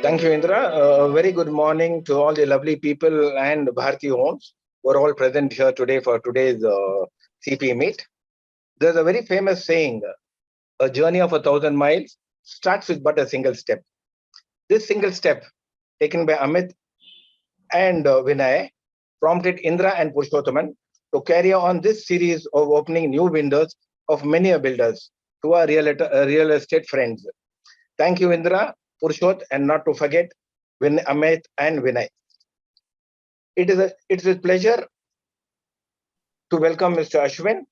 Thank you, Indra. A very good morning to all the lovely people and Bharti Homes who are all present here today for today's CP meet. There's a very famous saying, a journey of 1,000 miles starts with but a single step. This single step taken by Amit and Vinay prompted Indra and Purushothaman to carry on this series of opening new windows of many builders to our real estate friends. Thank you, Indra, Purushot, and not to forget Amit and Vinay. It's a pleasure to welcome Mr. Ashwin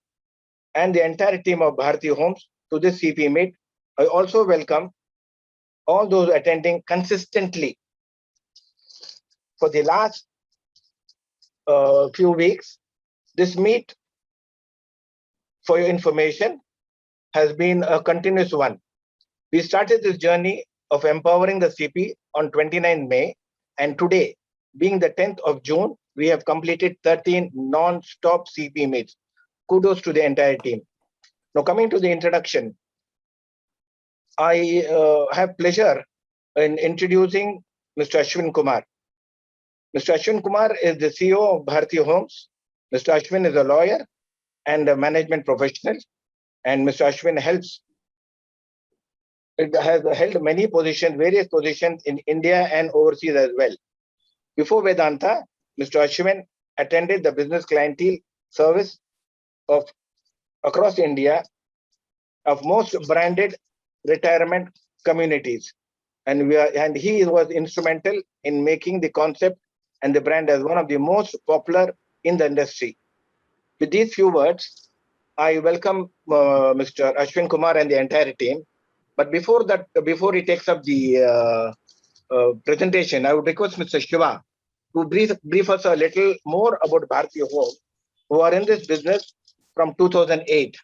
and the entire team of Bharti Homes to this CP meet. I also welcome all those attending consistently for the last few weeks. This meet, for your information, has been a continuous one. We started this journey of empowering the CP on 29 May, and today, being the 10th of June, we have completed 13 non-stop CP meets. Kudos to the entire team. Now, coming to the introduction, I have pleasure in introducing Mr. Ashwin Kumar. Mr. Ashwin Kumar is the CEO of Bharti Homes. Mr. Ashwin is a lawyer and a management professional, and Mr. Ashwin has held many positions, various positions in India and overseas as well. Before Vedanta, Mr. Ashwin attended the business clientele service of across India of most branded retirement communities, and he was instrumental in making the concept and the brand as one of the most popular in the industry. With these few words, I welcome Mr. Ashwin Kumar and the entire team. But before he takes up the presentation, I would request Mr. Shiva to brief us a little more about Bharti Home, who are in this business from 2008.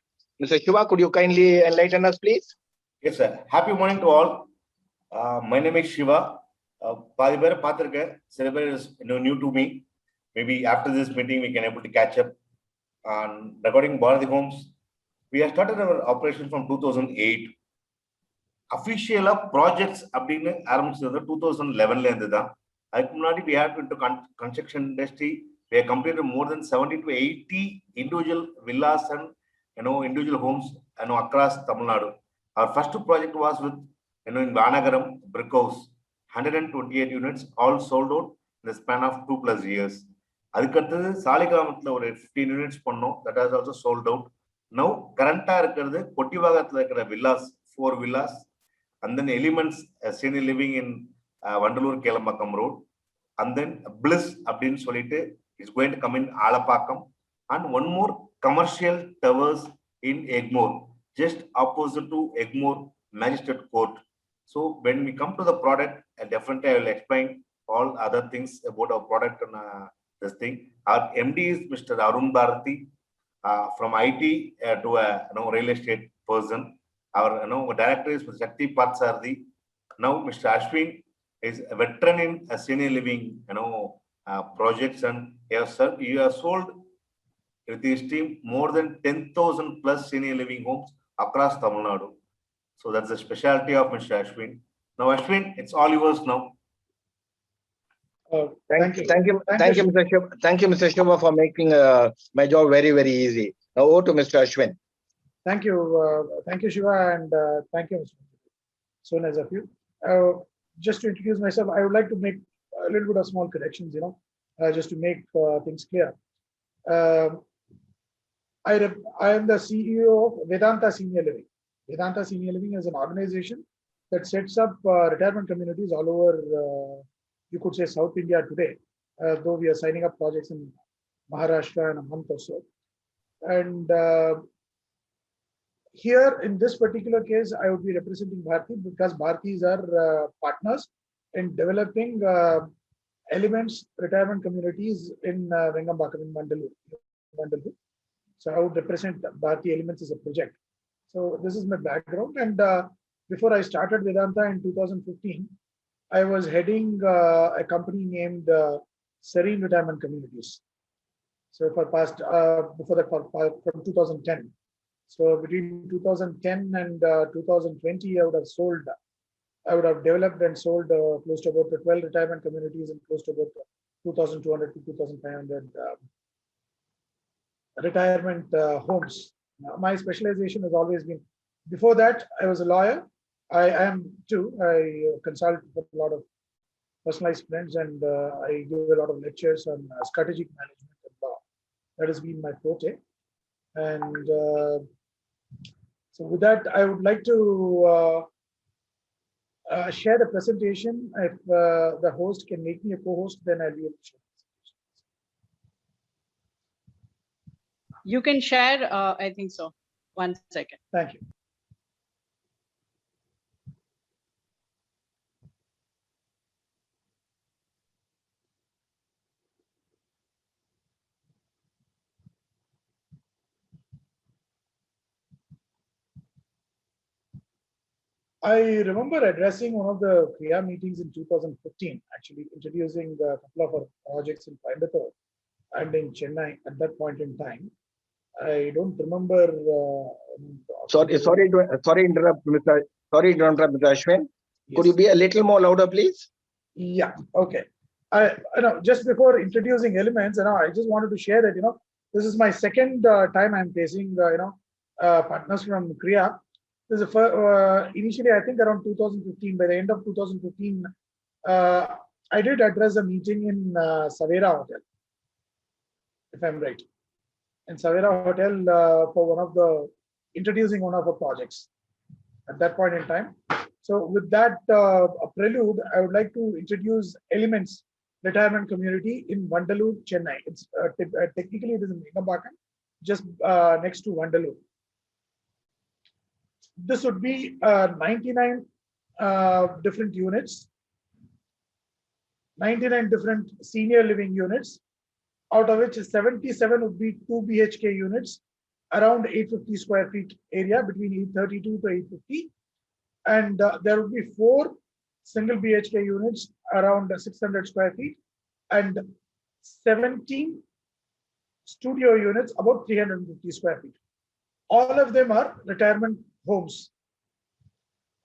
Mr. Shiva, could you kindly enlighten us, please? Yes, sir. Happy morning to all. My name is Shiva. Padibara Patrika, celebrate is new to me. Maybe after this meeting, we can able to catch up on recording Bharti Homes. We have started our operation from 2008. Official projects அப்படின்னு ஆரம்பிச்சது 2011 இருந்து தான். அதுக்கு முன்னாடி we had into construction industry. We have completed more than 70 to 80 individual villas and individual homes across Tamil Nadu. Our first project was with in Vanagaram brick house, 128 units, all sold out in the span of 2+ years. அதுக்கடுத்தது சாலிகிராமத்துல ஒரு 15 units பண்ணோம், that has also sold out. Now current இருக்கிறது கொட்டிவாகத்துல இருக்கிற villas, 4 villas, and then Elements senior living in Vandalur Kelambakam Road, and then Bliss அப்படின்னு சொல்லிட்டு is going to come in Alapakam, and one more commercial towers in Egmore, just opposite to Egmore Magistrate Court. So when we come to the product, definitely I will explain all other things about our product and this thing. Our MD is Mr. Arun Bharati, from IT to a real estate person. Our director is Mr. Shakti Patsardi. Now Mr. Ashwin is a veteran in senior living projects, and he has sold with his team more than 10,000+ senior living homes across Tamil Nadu. So that's the specialty of Mr. Ashwin. Now Ashwin, it's all yours now. Thank you, Mr. Shiva, for making my job very, very easy. Now over to Mr. Ashwin. Thank you, Shiva, and thank you, Mr. So nice of you. Just to introduce myself, I would like to make a little bit of small corrections, just to make things clear. I am the CEO of Vedanta Senior Living. Vedanta Senior Living is an organization that sets up retirement communities all over, you could say, South India today, though we are signing up projects in Maharashtra in a month or so. And here, in this particular case, I would be representing Bharti because Bharti is our partners in developing Elements retirement communities in Vengambakam in Mandalur. So I would represent Bharti Elements as a project. So this is my background. And before I started Vedanta in 2015, I was heading a company named Serene Retirement Communities. So before that, from 2010. So between 2010 and 2020, I would have sold I would have developed and sold close to about 12 retirement communities and close to about 2,200 to 2,500 retirement homes. Now, my specialization has always been, before that, I was a lawyer. I am too. I consult with a lot of personalized friends and I give a lot of lectures on strategic management and law. That has been my forte. And so with that, I would like to share the presentation. If the host can make me a co-host, then I'll be able to share. You can share, I think so. 1 second. Thank you. I remember addressing one of the KRIA meetings in 2015, actually introducing a couple of our projects in Coimbatore and in Chennai at that point in time. I don't remember. Sorry to interrupt, Mr. Ashwin. Could you be a little more louder, please? Yeah. Okay. Just before introducing elements, I just wanted to share that this is my second time I'm facing partners from KRIA. This is initially, I think around 2015. By the end of 2015, I did address a meeting in Savera Hotel, if I'm right. In Savera Hotel for introducing one of our projects at that point in time. So with that prelude, I would like to introduce Elements Retirement Community in Vandalur, Chennai. It's technically it is in Megambakam, just next to Vandalur. This would be 99 different units, 99 different senior living units, out of which 77 would be 2 BHK units, around 850 square feet area, between 832 to 850. And there would be 4 single BHK units, around 600 square feet, and 17 studio units, about 350 square feet. All of them are retirement homes.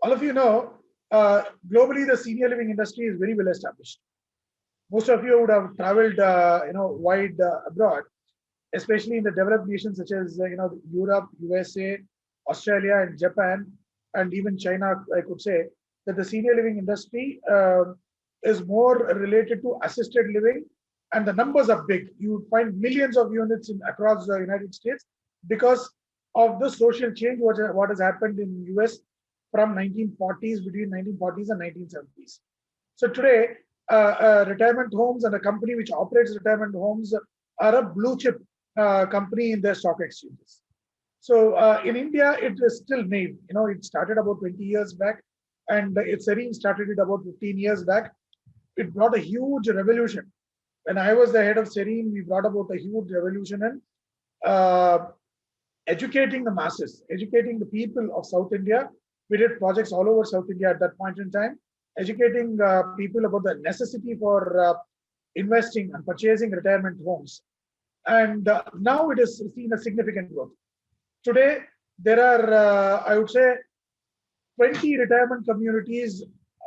All of you know, globally, the senior living industry is very well established. Most of you would have traveled, wide abroad, especially in the developed nations such as Europe, USA, Australia, and Japan, and even China. I could say that the senior living industry is more related to assisted living, and the numbers are big. You would find millions of units across the United States because of the social change what has happened in US from 1940s, between 1940s and 1970s. So today, retirement homes and a company which operates retirement homes are a blue chip company in their stock exchanges. So in India, it is still new. It started about 20 years back, and Serene started it about 15 years back. It brought a huge revolution. When I was the head of Serene, we brought about a huge revolution in educating the masses, educating the people of South India. We did projects all over South India at that point in time, educating people about the necessity for investing and purchasing retirement homes. And now it has seen a significant growth. Today, there are, I would say, 20 retirement communities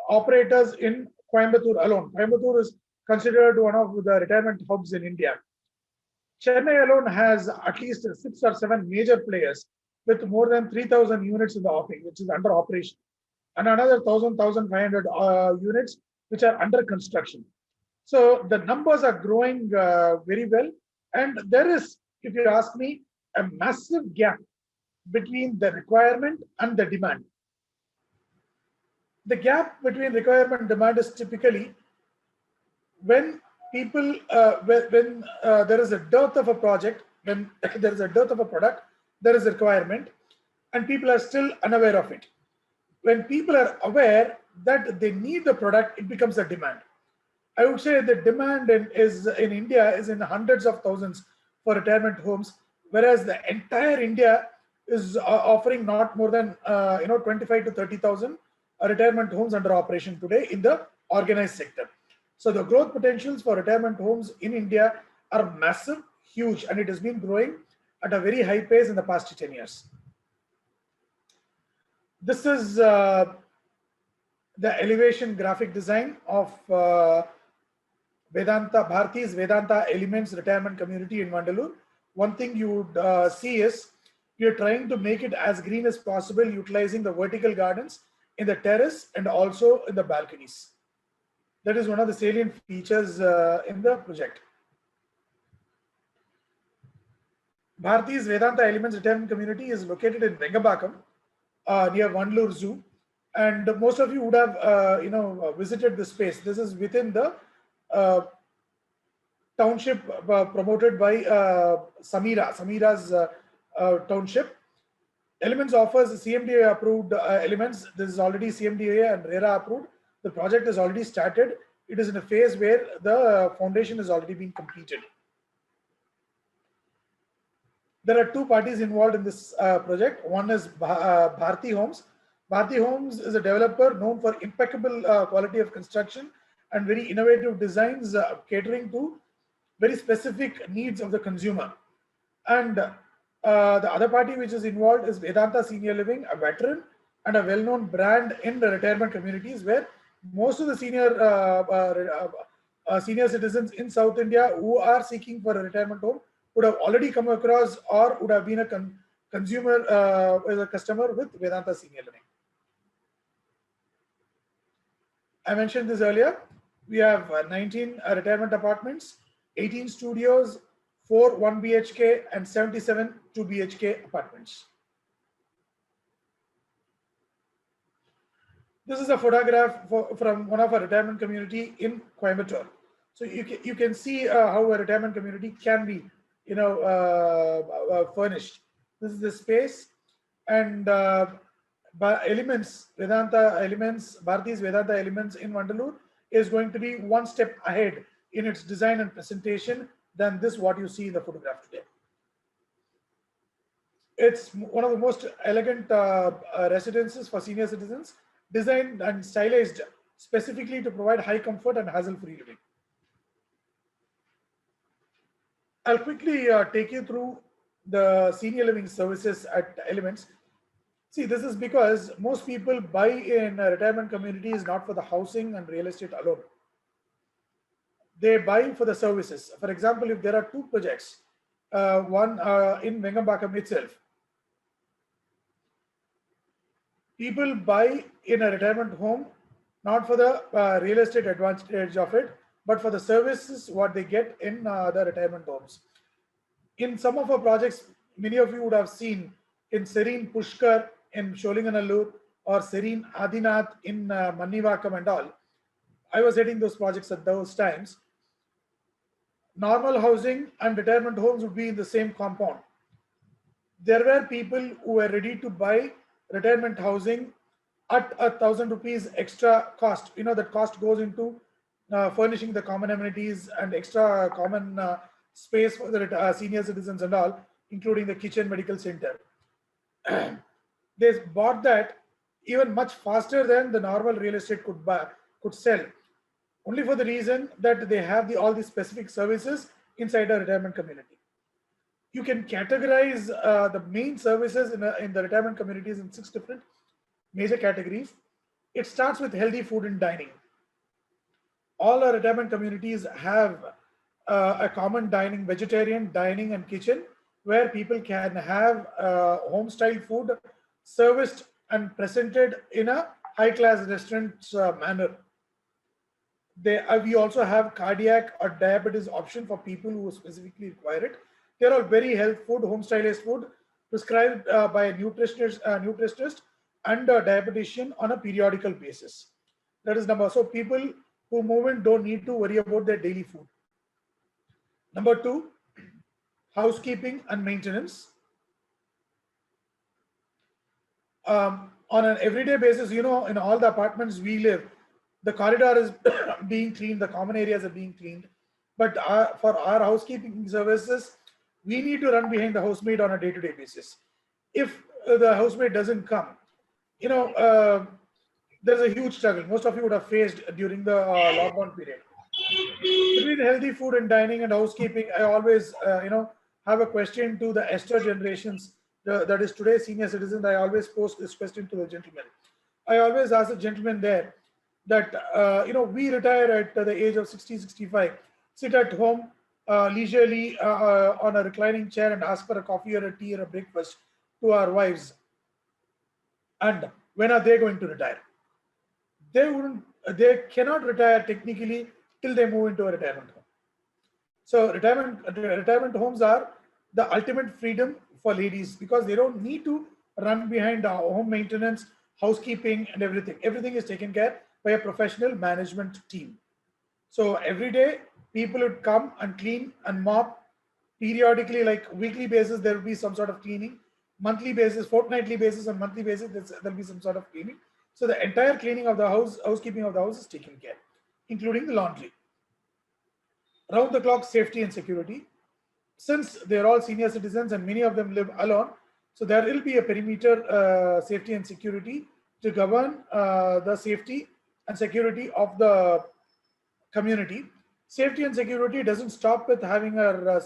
operators in Coimbatore alone. Coimbatore is considered one of the retirement hubs in India. Chennai alone has at least 6 or 7 major players with more than 3,000 units in the offing, which is under operation, and another 1,500 units which are under construction. So the numbers are growing very well, and there is, if you ask me, a massive gap between the requirement and the demand. The gap between requirement and demand is typically when people, when there is a dearth of a project, when there is a dearth of a product, there is a requirement, and people are still unaware of it. When people are aware that they need the product, it becomes a demand. I would say the demand in India is in hundreds of thousands for retirement homes, whereas the entire India is offering not more than 25 to 30,000 retirement homes under operation today in the organized sector. So the growth potentials for retirement homes in India are massive, huge, and it has been growing at a very high pace in the past 10 years. This is the elevation graphic design of Bharti's Vedanta Elements Retirement Community in Mandalore. One thing you would see is we are trying to make it as green as possible, utilizing the vertical gardens in the terrace and also in the balconies. That is one of the salient features in the project. Bharti's Vedanta Elements Retirement Community is located in Vengambakam, near Vandalur Zoo, and most of you would have visited this space. This is within the township promoted by Samira's township. Elements offers CMDA approved elements. This is already CMDA and RERA approved. The project is already started. It is in a phase where the foundation has already been completed. There are two parties involved in this project. One is Bharti Homes. Bharti Homes is a developer known for impeccable quality of construction and very innovative designs catering to very specific needs of the consumer. And the other party which is involved is Vedanta Senior Living, a veteran and a well-known brand in the retirement communities, where most of the senior citizens in South India who are seeking for a retirement home would have already come across or would have been a consumer as a customer with Vedanta Senior Living. I mentioned this earlier. We have 19 retirement apartments, 18 studios, 4 1 BHK and 77 2 BHK apartments. This is a photograph from one of our retirement community in Coimbatore. So you can see how a retirement community can be, furnished. This is the space, and Elements, Vedanta Elements, Bharti's Vedanta Elements in Mandalore is going to be one step ahead in its design and presentation than this what you see in the photograph today. It's one of the most elegant residences for senior citizens, designed and stylized specifically to provide high comfort and hassle-free living. I'll quickly take you through the senior living services at Elements. See, this is because most people buy in a retirement community is not for the housing and real estate alone. They buy for the services. For example, if there are two projects, one in Vengambakam itself, people buy in a retirement home not for the real estate advantage of it, but for the services what they get in the retirement homes. In some of our projects, many of you would have seen in Serene Pushkar in Sholinganallur or Serene Adinath in Mannivakam and all. I was heading those projects at those times. Normal housing and retirement homes would be in the same compound. There were people who were ready to buy retirement housing at 1,000 rupees extra cost. That cost goes into furnishing the common amenities and extra common space for the senior citizens and all, including the kitchen, medical center. They bought that even much faster than the normal real estate could sell, only for the reason that they have all the specific services inside a retirement community. You can categorize the main services in the retirement communities in 6 different major categories. It starts with healthy food and dining. All our retirement communities have a common dining, vegetarian dining and kitchen, where people can have home style food serviced and presented in a high class restaurant manner. We also have cardiac or diabetes option for people who specifically require it. They're all very health food, home stylized food prescribed by a nutritionist and a dietitian on a periodical basis. That is number. So people who move in don't need to worry about their daily food. Number 2, housekeeping and maintenance. On an everyday basis, in all the apartments we live, the corridor is being cleaned, the common areas are being cleaned. But for our housekeeping services, we need to run behind the housemaid on a day-to-day basis. If the housemaid doesn't come, there's a huge struggle. Most of you would have faced during the lockdown period. Between healthy food and dining and housekeeping, I always, have a question to the Esther generations. That is today's senior citizens. I always post this question to the gentleman. I always ask the gentleman there, that, we retire at the age of 60, 65, sit at home leisurely on a reclining chair and ask for a coffee or a tea or a breakfast to our wives. And when are they going to retire? They cannot retire technically till they move into a retirement home. So retirement homes are the ultimate freedom for ladies because they don't need to run behind home maintenance, housekeeping, and everything. Everything is taken care by a professional management team. So every day, people would come and clean and mop periodically, like weekly basis. There will be some sort of cleaning. Monthly basis, fortnightly basis, and monthly basis, there'll be some sort of cleaning. So the entire cleaning of the house, housekeeping of the house is taken care, including the laundry. Round the clock safety and security. Since they're all senior citizens and many of them live alone, so there will be a perimeter safety and security to govern the safety and security of the community. Safety and security doesn't stop with having our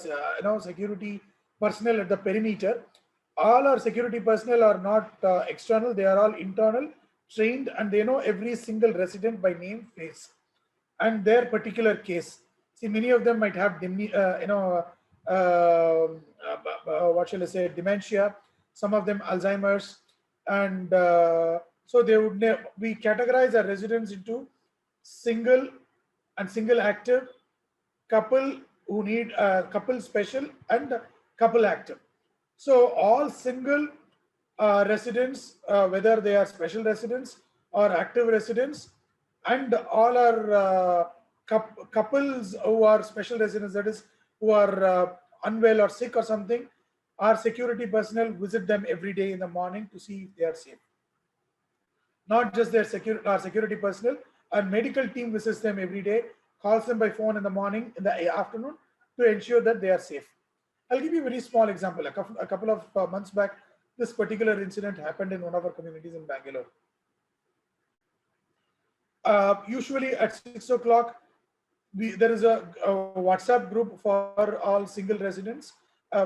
security personnel at the perimeter. All our security personnel are not external; they are all internal, trained, and they know every single resident by name, face, and their particular case. See, many of them might have, what shall I say, dementia. Some of them Alzheimer's, and so they would we categorize our residents into single and single active, couple who need couple special, and couple active. So all single residents, whether they are special residents or active residents, and all our couples who are special residents, that is, who are unwell or sick or something, our security personnel visit them every day in the morning to see if they are safe. Not just our security personnel, our medical team visits them every day, calls them by phone in the morning, in the afternoon, to ensure that they are safe. I'll give you a very small example. A couple of months back, this particular incident happened in one of our communities in Bangalore. Usually at 6 o'clock, there is a WhatsApp group for all single residents.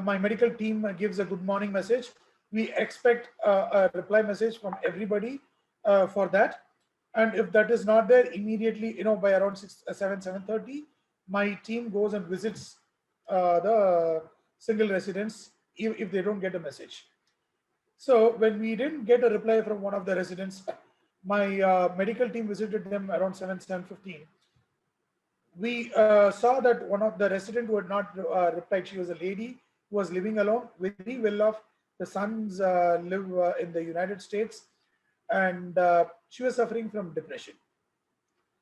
My medical team gives a good morning message. We expect a reply message from everybody for that. And if that is not there, immediately, by around 7:30, my team goes and visits the single residents if they don't get a message. So when we didn't get a reply from one of the residents, my medical team visited them around 7:15. We saw that one of the resident who had not replied, she was a lady who was living alone, very well off. The sons live in the United States, and she was suffering from depression.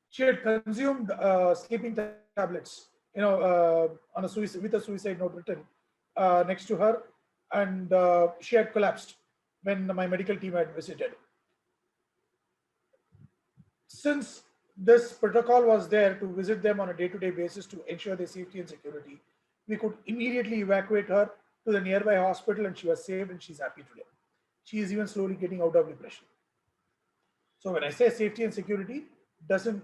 She had consumed sleeping tablets, on a with a suicide note written next to her, and she had collapsed when my medical team had visited. Since this protocol was there to visit them on a day-to-day basis to ensure their safety and security, we could immediately evacuate her to the nearby hospital, and she was saved, and she's happy today. She is even slowly getting out of depression. So when I say safety and security, doesn't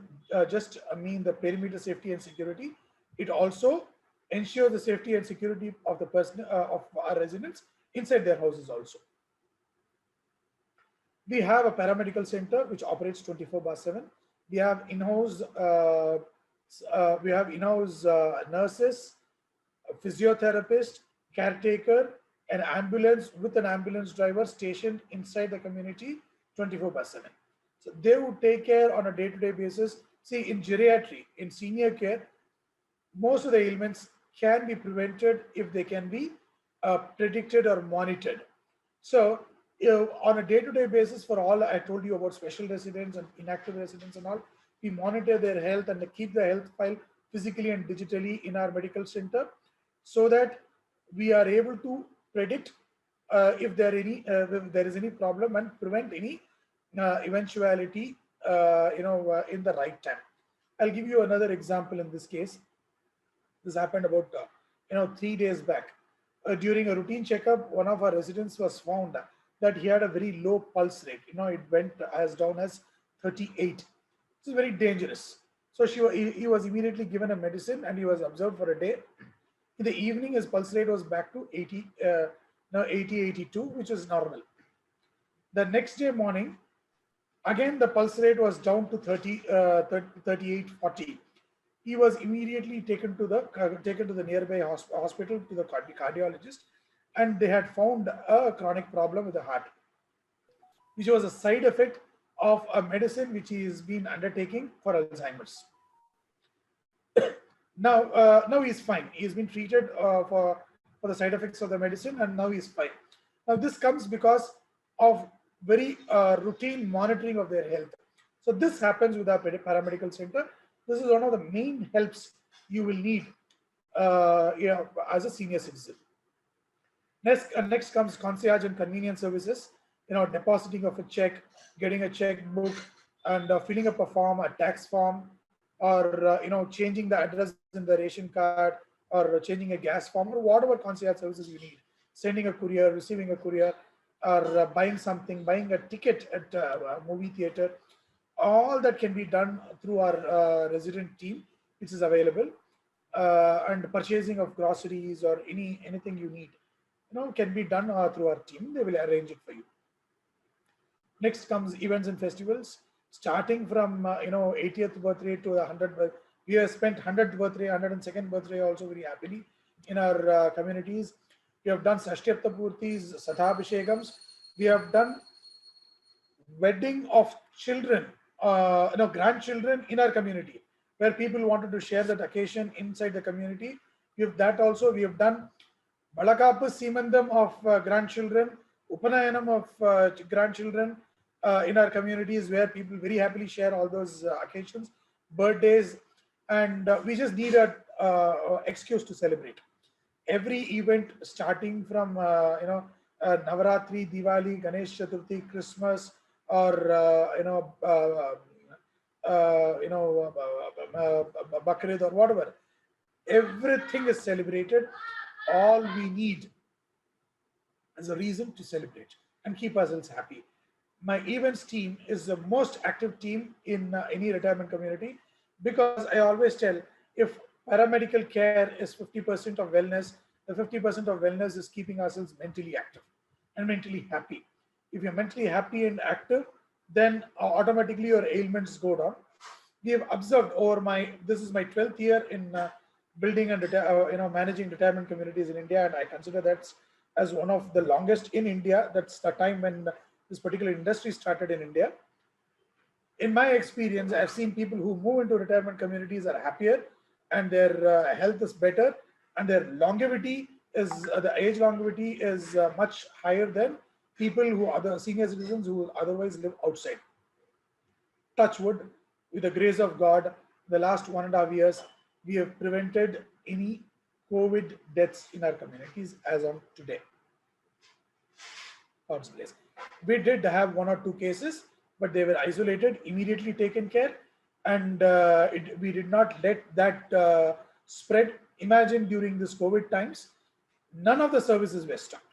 just mean the perimeter safety and security. It also ensures the safety and security of the person of our residents inside their houses also. We have a paramedical center which operates 24/7. We have in-house nurses, a physiotherapist, caretaker, an ambulance with an ambulance driver stationed inside the community 24/7. So they would take care on a day-to-day basis. See, in geriatry, in senior care, most of the ailments can be prevented if they can be predicted or monitored. So on a day-to-day basis, for all I told you about special residents and inactive residents and all, we monitor their health and keep the health file physically and digitally in our medical center, so that we are able to predict if there is any problem and prevent any eventuality in the right time. I'll give you another example in this case. This happened about 3 days back. During a routine checkup, one of our residents was found that he had a very low pulse rate. It went as down as 38. This is very dangerous. So he was immediately given a medicine and he was observed for a day. In the evening, his pulse rate was back to 80, 82, which is normal. The next day morning, Again, the pulse rate was down to 38, 40. He was immediately taken to the nearby hospital to the cardiologist, and they had found a chronic problem with the heart, which was a side effect of a medicine which he has been undertaking for Alzheimer's. Now he's fine. He's been treated for the side effects of the medicine, and now he's fine. Now this comes because of very routine monitoring of their health. So this happens with our paramedical center. This is one of the main helps you will need as a senior citizen. Next comes concierge and convenience services. Depositing of a check, getting a checkbook, and filling up a form, a tax form, or changing the address in the ration card, or changing a gas form, or whatever concierge services you need. Sending a courier, receiving a courier, or buying something, buying a ticket at a movie theater. All that can be done through our resident team, which is available, and purchasing of groceries or anything you need, can be done through our team. They will arrange it for you. Next comes events and festivals, starting from 80th birthday to 100th birthday. We have spent 100th birthday, 102nd birthday also very happily in our communities. We have done Sashtyatta Purtis, Sathabhishekams. We have done wedding of children, grandchildren in our community, where people wanted to share that occasion inside the community. We have that also. We have done Balakapu Simandam of grandchildren, Upanayanam of grandchildren in our communities, where people very happily share all those occasions, birthdays, and we just need a excuse to celebrate. Every event starting from Navaratri, Diwali, Ganesh Chaturthi, Christmas, or Bakrid or whatever, everything is celebrated. All we need is a reason to celebrate and keep ourselves happy. My events team is the most active team in any retirement community, because I always tell, if paramedical care is 50% of wellness, the 50% of wellness is keeping ourselves mentally active and mentally happy. If you're mentally happy and active, then automatically your ailments go down. We have observed this is my 12th year in building and managing retirement communities in India, and I consider that as one of the longest in India. That's the time when this particular industry started in India. In my experience, I've seen people who move into retirement communities are happier, and their health is better, and their longevity is the age longevity is much higher than people who are the senior citizens who otherwise live outside. Touch wood, with the grace of God, the last 1.5 years, we have prevented any COVID deaths in our communities as on today. God's bless. We did have 1 or 2 cases, but they were isolated, immediately taken care, and we did not let that spread. Imagine during this COVID times, none of the services were stopped.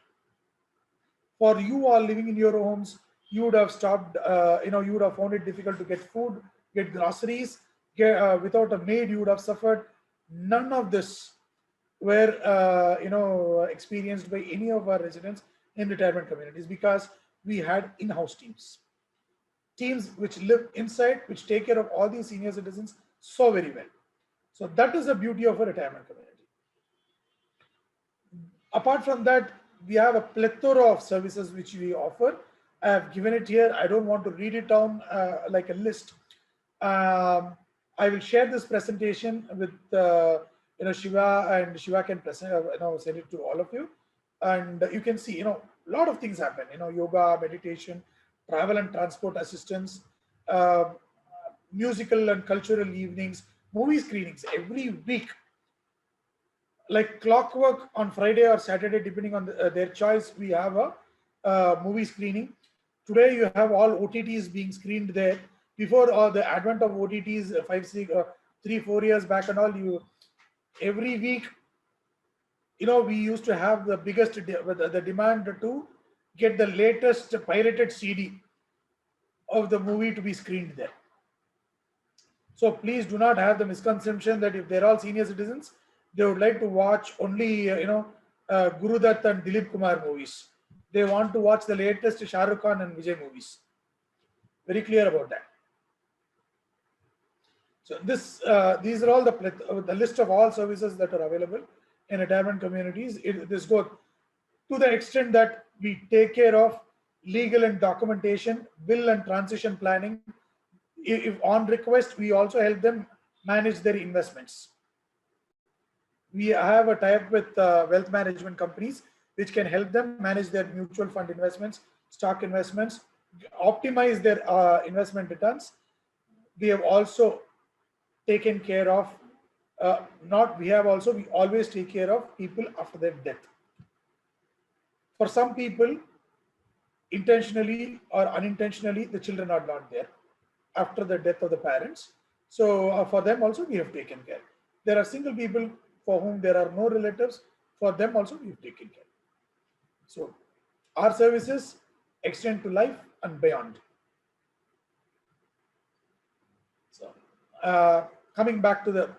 For you all living in your homes, you would have stopped, you would have found it difficult to get food, get groceries, without a maid, you would have suffered. None of this were, experienced by any of our residents in retirement communities, because we had in-house teams which live inside, which take care of all these senior citizens so very well. So that is the beauty of a retirement community. Apart from that, we have a plethora of services which we offer. I have given it here. I don't want to read it down like a list. I will share this presentation with Shiva, and Shiva can send it to all of you. And you can see, a lot of things happen. Yoga, meditation, travel and transport assistance, musical and cultural evenings, movie screenings every week. Like clockwork on Friday or Saturday, depending on their choice, we have a movie screening. Today, you have all OTTs being screened there. Before the advent of OTTs, 3-4 years back and all, every week, we used to have the biggest the demand to get the latest pirated CD of the movie to be screened there. So please do not have the misconception that if they're all senior citizens, they would like to watch only Gurudutt and Dilip Kumar movies. They want to watch the latest Shah Rukh Khan and Vijay movies. Very clear about that. So these are all the list of all services that are available in retirement communities. This goes to the extent that we take care of legal and documentation, will and transition planning. If on request, we also help them manage their investments. We have a tie-up with wealth management companies, which can help them manage their mutual fund investments, stock investments, optimize their investment returns. We have also taken care of, we always take care of people after their death. For some people, intentionally or unintentionally, the children are not there after the death of the parents. So for them also, we have taken care. There are single people for whom there are no relatives. For them also, we have taken care. So our services extend to life and beyond. So coming back to the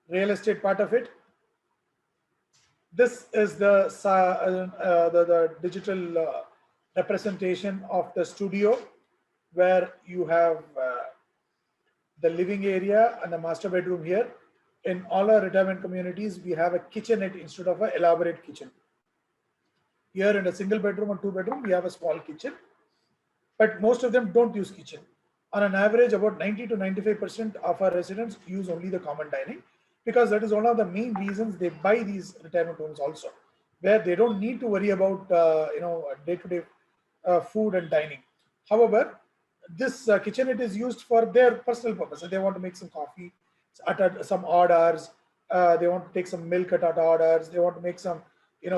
real estate part of it, this is the digital representation of the studio, where you have the living area and the master bedroom here. In all our retirement communities, we have a kitchenette instead of an elaborate kitchen. Here in a single bedroom or two bedroom, we have a small kitchen, but most of them don't use kitchen. On an average, about 90 to 95% of our residents use only the common dining, because that is one of the main reasons they buy these retirement homes also, where they don't need to worry about day-to-day food and dining. However, this kitchenette is used for their personal purpose. They want to make some coffee at some odd hours. They want to take some milk at odd hours. They want to make some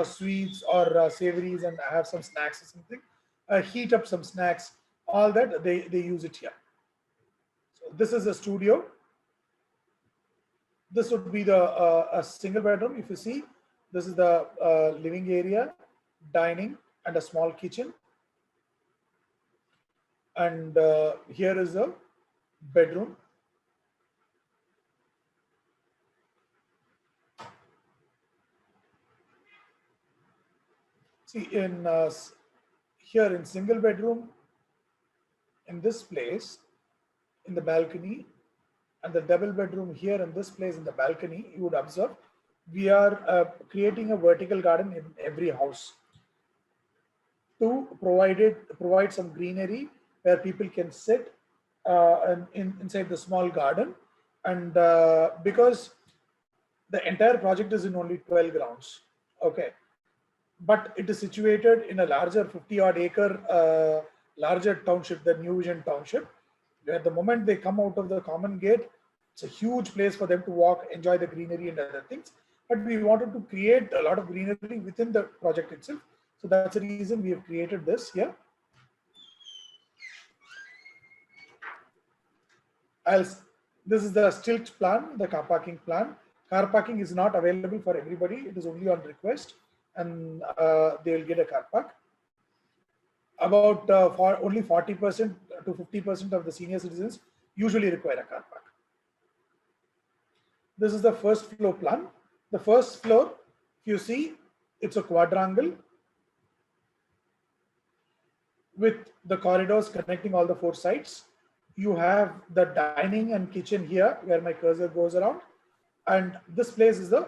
sweets or savories and have some snacks or something. Heat up some snacks. All that they use it here. So this is a studio. This would be the a single bedroom. If you see, this is the living area, dining, and a small kitchen. And here is a bedroom. See, in here in single bedroom, in this place, in the balcony, and the double bedroom here in this place in the balcony, you would observe we are creating a vertical garden in every house to provide some greenery where people can sit inside the small garden. And because the entire project is in only 12 grounds, okay, but it is situated in a larger 50-odd acre larger township, the New Vision township, where the moment they come out of the common gate, it's a huge place for them to walk, enjoy the greenery and other things. But we wanted to create a lot of greenery within the project itself. So that's the reason we have created this here. This is the stilt plan, the car parking plan. Car parking is not available for everybody. It is only on request, and they will get a car park. About for only 40% to 50% of the senior citizens usually require a car park. This is the first floor plan. The first floor, if you see, it's a quadrangle with the corridors connecting all the four sides. You have the dining and kitchen here where my cursor goes around. And this place is the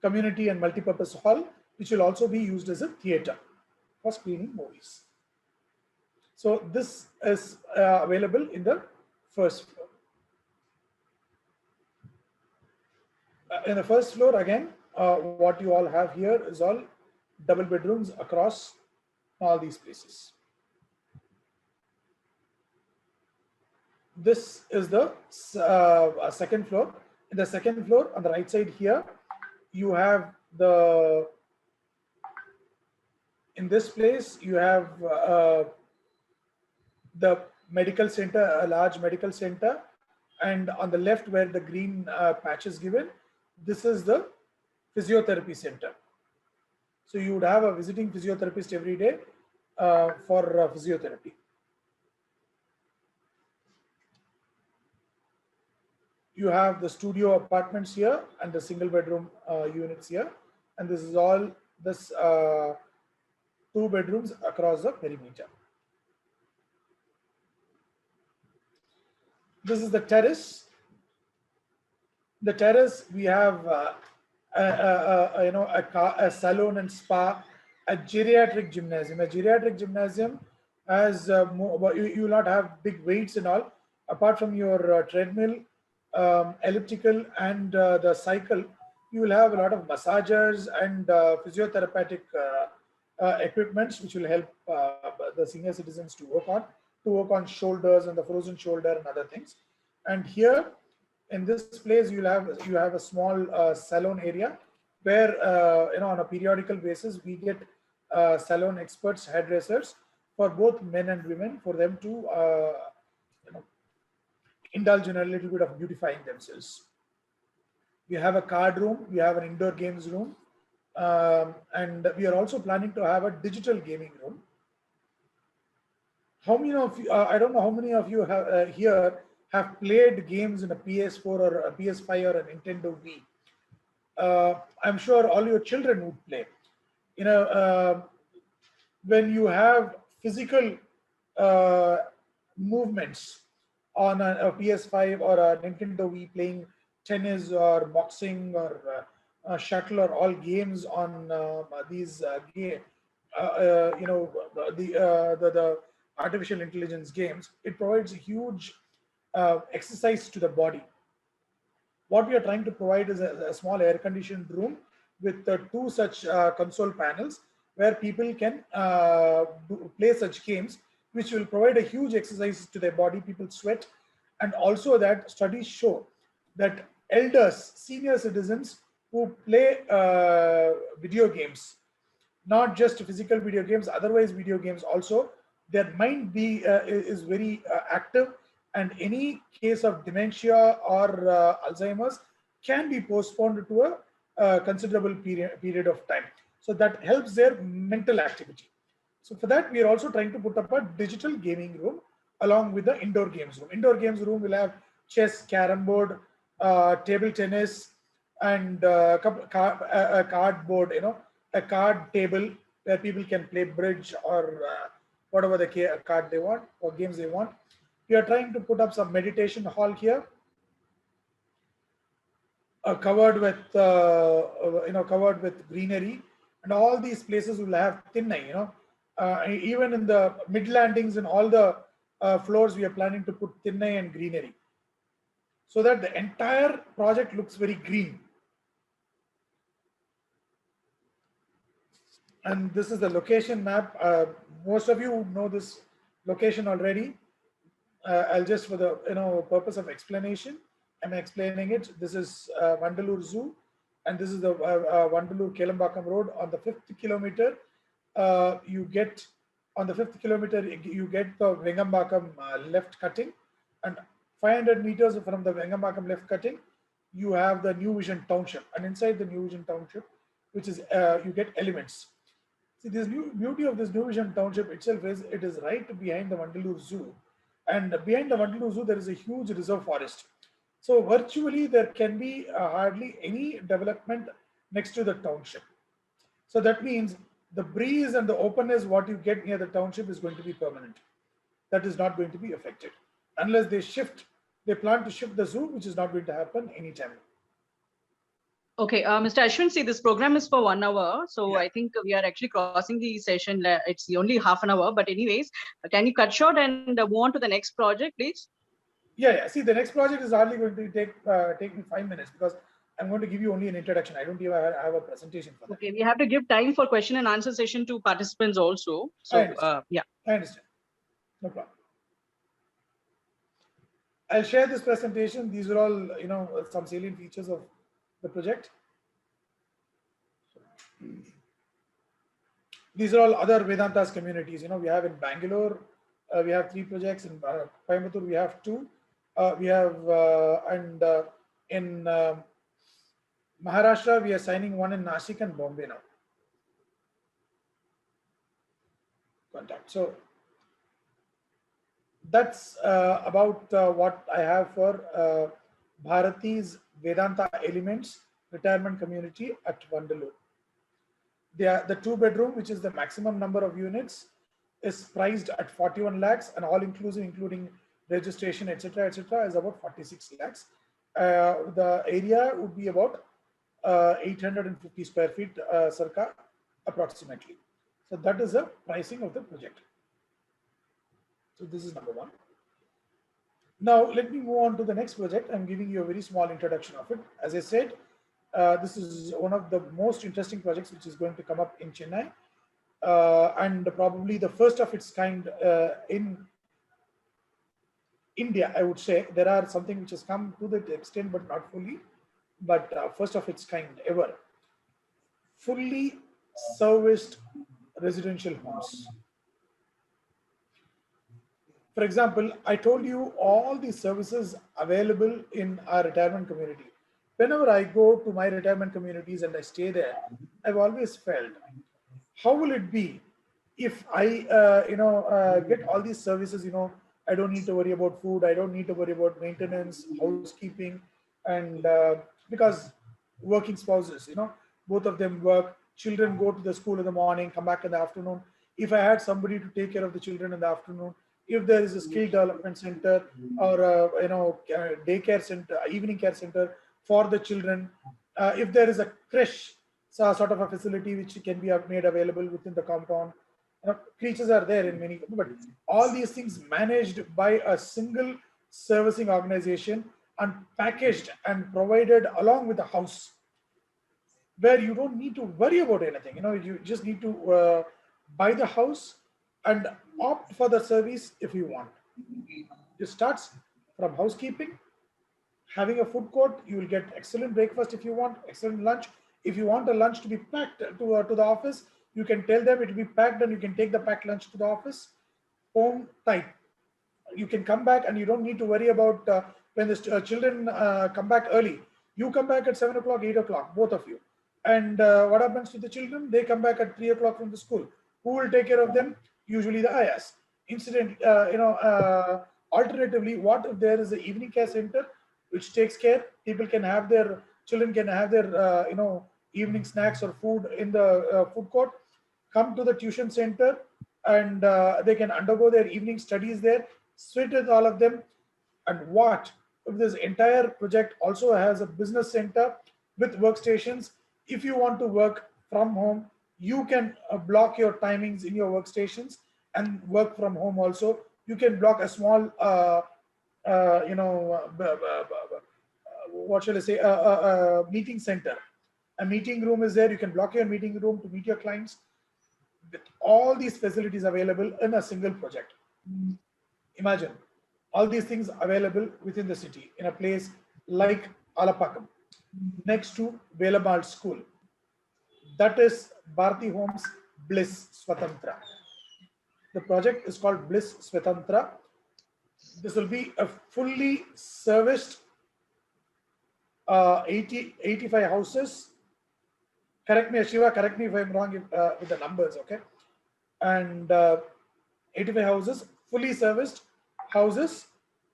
community and multipurpose hall, which will also be used as a theater for screening movies. So this is available in the first floor. In the first floor, again, what you all have here is all double bedrooms across all these places. This is the second floor. In the second floor, on the right side here, you have in this place, you have the medical center, a large medical center. And on the left where the green patch is given, this is the physiotherapy center. So you would have a visiting physiotherapist every day for physiotherapy. You have the studio apartments here and the single bedroom units here. And this is all this 2 bedrooms across the perimeter. This is the terrace. The terrace, we have a salon and spa, a geriatric gymnasium. A geriatric gymnasium has you will not have big weights and all. Apart from your treadmill, elliptical, and the cycle, you will have a lot of massagers and physiotherapeutic equipments, which will help the senior citizens to work on shoulders and the frozen shoulder and other things. And here, in this place, you have a small salon area where on a periodical basis we get salon experts, hairdressers for both men and women, for them to indulge in a little bit of beautifying themselves. We have a card room, we have an indoor games room, and we are also planning to have a digital gaming room. How many of you, I don't know how many of you have here have played games in a PS4 or a PS5 or a Nintendo Wii. I'm sure all your children would play. When you have physical movements on a PS5 or a Nintendo Wii, playing tennis or boxing or shuttle or all games on these the artificial intelligence games, it provides a huge exercise to the body. What we are trying to provide is a small air-conditioned room with two such console panels where people can play such games, which will provide a huge exercise to their body. People sweat, and also that studies show that elders, senior citizens who play video games, not just physical video games, otherwise video games also, their mind is very active, and any case of dementia or Alzheimer's can be postponed to a considerable period of time. So that helps their mental activity. So for that, we are also trying to put up a digital gaming room along with the indoor games room. Indoor games room will have chess, carom board, table tennis, and a cardboard, a card table where people can play bridge or whatever the card they want or games they want. We are trying to put up some meditation hall here, covered with covered with greenery, and all these places will have thinnai. Even in the mid landings and all the floors, we are planning to put thinnai and greenery, so that the entire project looks very green. And this is the location map. Most of you know this location already. I'll just, for the purpose of explanation, I'm explaining it. This is Vandalur Zoo, and this is the Vandalur Kelambakam Road. On the 5th kilometer, you get the Vengambakam left cutting, and 500 meters from the Vengambakam left cutting, you have the New Vision Township, and inside the New Vision Township, which is you get elements. See, this beauty of this New Vision Township itself is it is right behind the Vandalur Zoo, and behind the Vandalur Zoo there is a huge reserve forest. So virtually there can be hardly any development next to the township. So that means the breeze and the openness what you get near the township is going to be permanent. That is not going to be affected unless they plan to shift the zoo, which is not going to happen anytime. Okay, Mr. Ashwin, see, this program is for 1 hour. So Yeah. I think we are actually crossing the session. It's only half an hour. But anyways, can you cut short and move on to the next project, please? Yeah. See, the next project is hardly going to take me 5 minutes, because I'm going to give you only an introduction. I don't even have a presentation for that. Okay, we have to give time for question and answer session to participants also. So, yeah. I understand. No problem. I'll share this presentation. These are all, some salient features of the project. These are all other Vedanta's communities. We have in Bangalore, we have 3 projects. In Coimbatore, we have 2. We have, in Maharashtra, we are signing 1 in Nashik and Bombay now. Contact. So that's about what I have for Bharati's Vedanta Elements Retirement Community at Vandalur. The 2-bedroom, which is the maximum number of units, is priced at 41 lakhs, and all inclusive, including registration, etc., is about 46 lakhs. The area would be about 850 square feet, circa, approximately. So that is the pricing of the project. So this is number one. Now let me move on to the next project. I'm giving you a very small introduction of it. As I said, this is one of the most interesting projects which is going to come up in Chennai, and probably the first of its kind in India, I would say. There are something which has come to that extent, but not fully, but first of its kind ever. Fully serviced residential homes. For example, I told you all the services available in our retirement community. Whenever I go to my retirement communities and I stay there, I've always felt, how will it be if I, get all these services? I don't need to worry about food. I don't need to worry about maintenance, housekeeping, and because working spouses, both of them work. Children go to the school in the morning, come back in the afternoon. If I had somebody to take care of the children in the afternoon, if there is a skill development center or daycare center, evening care center for the children, if there is a creche, sort of a facility which can be made available within the compound, creatures are there in many, but all these things managed by a single servicing organization and packaged and provided along with the house, where you don't need to worry about anything. You just need to buy the house and opt for the service if you want. It starts from housekeeping, having a food court. You will get excellent breakfast if you want, excellent lunch. If you want a lunch to be packed to the office, you can tell them it will be packed and you can take the packed lunch to the office. Home type. You can come back and you don't need to worry about when the children come back early. You come back at 7 o'clock, 8 o'clock, both of you. And what happens to the children? They come back at 3 o'clock from the school. Who will take care of them? Usually the ayahs. Alternatively, what if there is an evening care center which takes care? People can have children can have their evening snacks or food in the food court, come to the tuition center, and they can undergo their evening studies there, sit with all of them. And what if this entire project also has a business center with workstations? If you want to work from home, you can block your timings in your workstations and work from home also. You can block a small, what shall I say, a meeting center. A meeting room is there. You can block your meeting room to meet your clients. With all these facilities available in a single project. Imagine all these things available within the city in a place like Alapakam, next to Velamal School. That is Bharti Homes Bliss Swatantra. The project is called Bliss Swatantra. This will be a fully serviced 85 houses. Correct me, Shiva, correct me if I'm wrong with the numbers, okay? And 85 houses, fully serviced houses.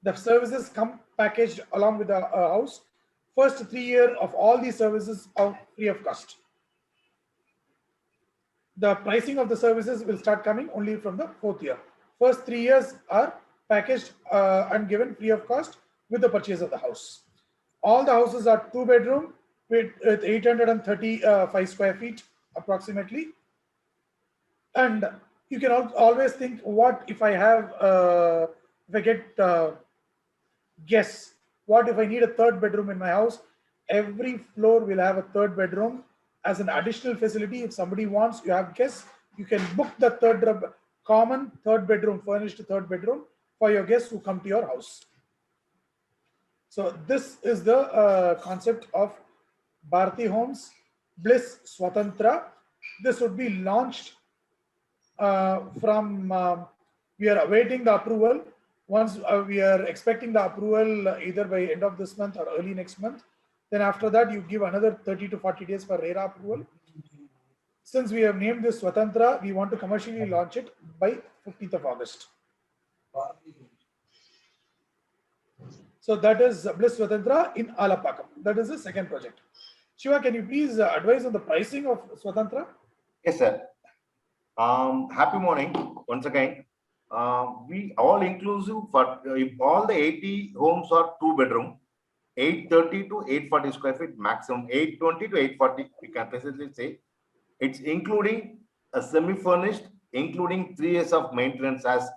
The services come packaged along with the house. First 3 years of all these services are free of cost. The pricing of the services will start coming only from the 4th year. First 3 years are packaged and given free of cost with the purchase of the house. All the houses are 2-bedroom with 835 square feet approximately. And you can always think, what if I have, if I get guests, what if I need a 3rd bedroom in my house? Every floor will have a 3rd bedroom as an additional facility. If somebody wants, you have guests, you can book the common 3rd bedroom, furnished 3rd bedroom for your guests who come to your house. So this is the concept of Bharti Homes Bliss Swatantra. This would be launched we are awaiting the approval. Once we are expecting the approval either by end of this month or early next month. Then after that, you give another 30 to 40 days for RERA approval. Since we have named this Swatantra, we want to commercially launch it by 15th of August. So that is Bliss Swatantra in Alapakam. That is the second project. Shiva, can you please advise on the pricing of Swatantra? Yes, sir. Happy morning once again. We all inclusive for if all the 80 homes are 2-bedroom, 830 to 840 square feet maximum, 820 to 840, we can precisely say. It's including a semi-furnished, including 3 years of maintenance as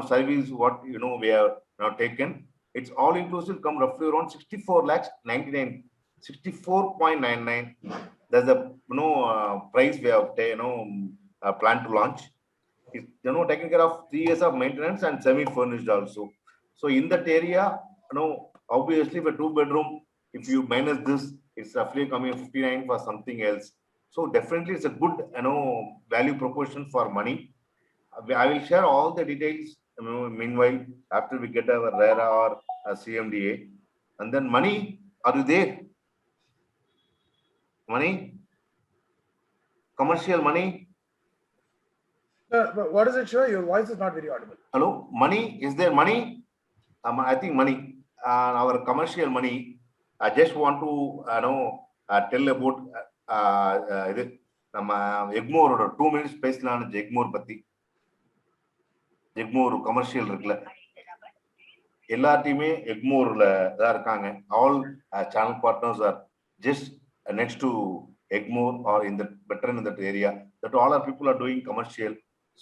service what we have now taken. It's all inclusive, come roughly around 64 lakhs 99, 64.99. That's the price we have planned to launch. It's taking care of 3 years of maintenance and semi-furnished also. So in that area, obviously for 2-bedroom, if you minus this, it's roughly coming 59 for something else. So definitely it's a good value proposition for money. I will share all the details meanwhile after we get our RERA or CMDA. And then money, are you there? Money? Commercial money? What is it, Shiva? Your voice is not very audible. Hello? Money? Is there money? I think money. Our commercial money. I just want to tell about this. Egmore 2 minutes பேசலாம்னு எக்மோர் பத்தி. Egmore commercial இருக்குல்ல, எல்லா டீமே எக்மோர்ல தான் இருக்காங்க. All channel partners are just next to Egmore or in the better in that area. That all our people are doing commercial.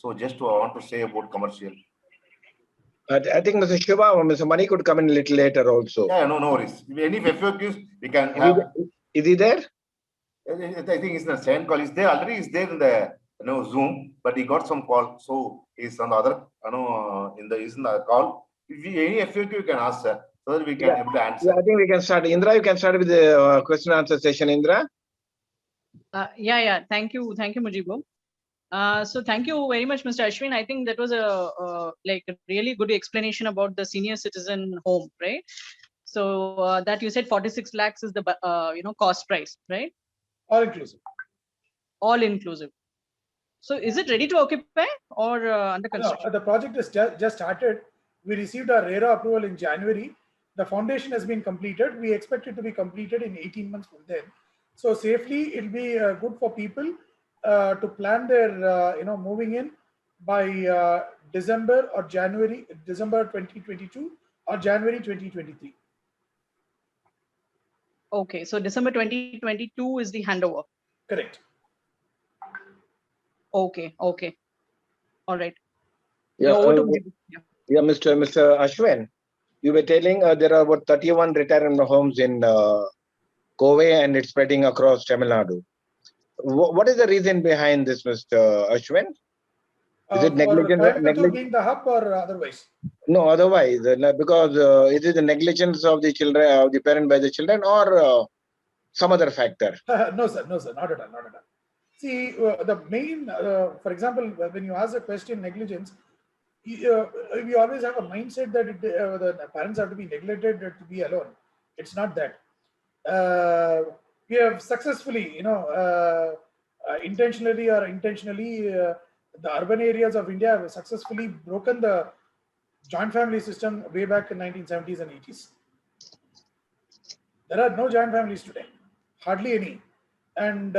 So just I want to say about commercial. I think Mr. Shiva or Mr. Mani could come in a little later also. Yeah, no worries. Any FAQs we can have. Is he there? I think it's the same call. He's there already. He's there in the Zoom, but he got some call, so he's on the other. He's in the call. If you any FAQ you can ask, sir, so that we can able to answer. Yeah, I think we can start. Indra, you can start with the question answer session. Indra. Yeah. Thank you, Mujibu. So thank you very much, Mr. Ashwin. I think that was a really good explanation about the senior citizen home, right? So that you said 46 lakhs is the cost price, right? All inclusive. All inclusive. So is it ready to occupy or under construction? No, the project is just started. We received our RERA approval in January. The foundation has been completed. We expect it to be completed in 18 months from then. So safely, it'll be good for people to plan their moving in by December 2022 or January 2023. Okay, so December 2022 is the handover. Correct. Okay. All right. Yeah, Yeah, Mr. Ashwin, you were telling there are about 31 retirement homes in Covey and it's spreading across Tamil Nadu. What is the reason behind this, Mr. Ashwin? Is it negligence? Being the hub or otherwise? No, otherwise, because it is the negligence of the children, of the parent by the children, or some other factor. No, sir, not at all. See, the main, for example, when you ask a question, negligence, we always have a mindset that the parents have to be neglected to be alone. It's not that. We have successfully, intentionally or intentionally, the urban areas of India have successfully broken the joint family system way back in 1970s and 80s. There are no joint families today, hardly any. And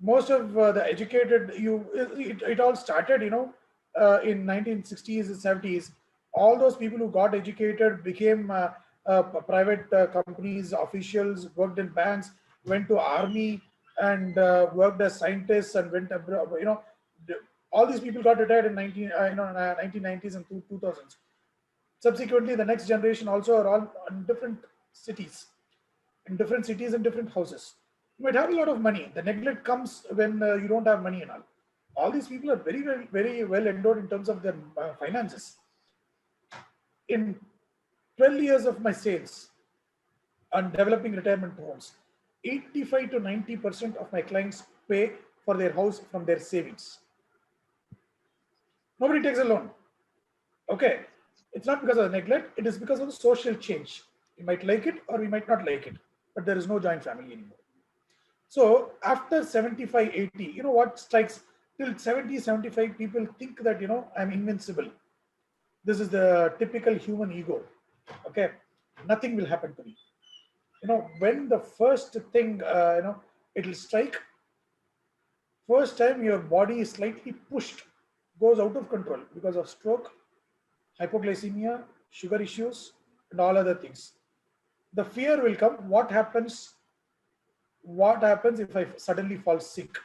most of the educated, it all started, in 1960s and 70s. All those people who got educated became private companies, officials, worked in banks, went to army and worked as scientists and went abroad, all these people got retired in 1990s and 2000s. Subsequently, the next generation also are all in different cities and different houses. You might have a lot of money. The neglect comes when you don't have money and all. All these people are very, very, very well endowed in terms of their finances. In 12 years of my sales on developing retirement homes, 85 to 90% of my clients pay for their house from their savings. Nobody takes a loan. Okay. It's not because of the neglect. It is because of the social change. We might like it or we might not like it, but there is no joint family anymore. So after 75, 80, what strikes till 70, 75 people think that, I'm invincible. This is the typical human ego. Okay. Nothing will happen to me. When the first thing, it will strike, first time your body is slightly pushed goes out of control because of stroke, hypoglycemia, sugar issues, and all other things. The fear will come. What happens? What happens if I suddenly fall sick?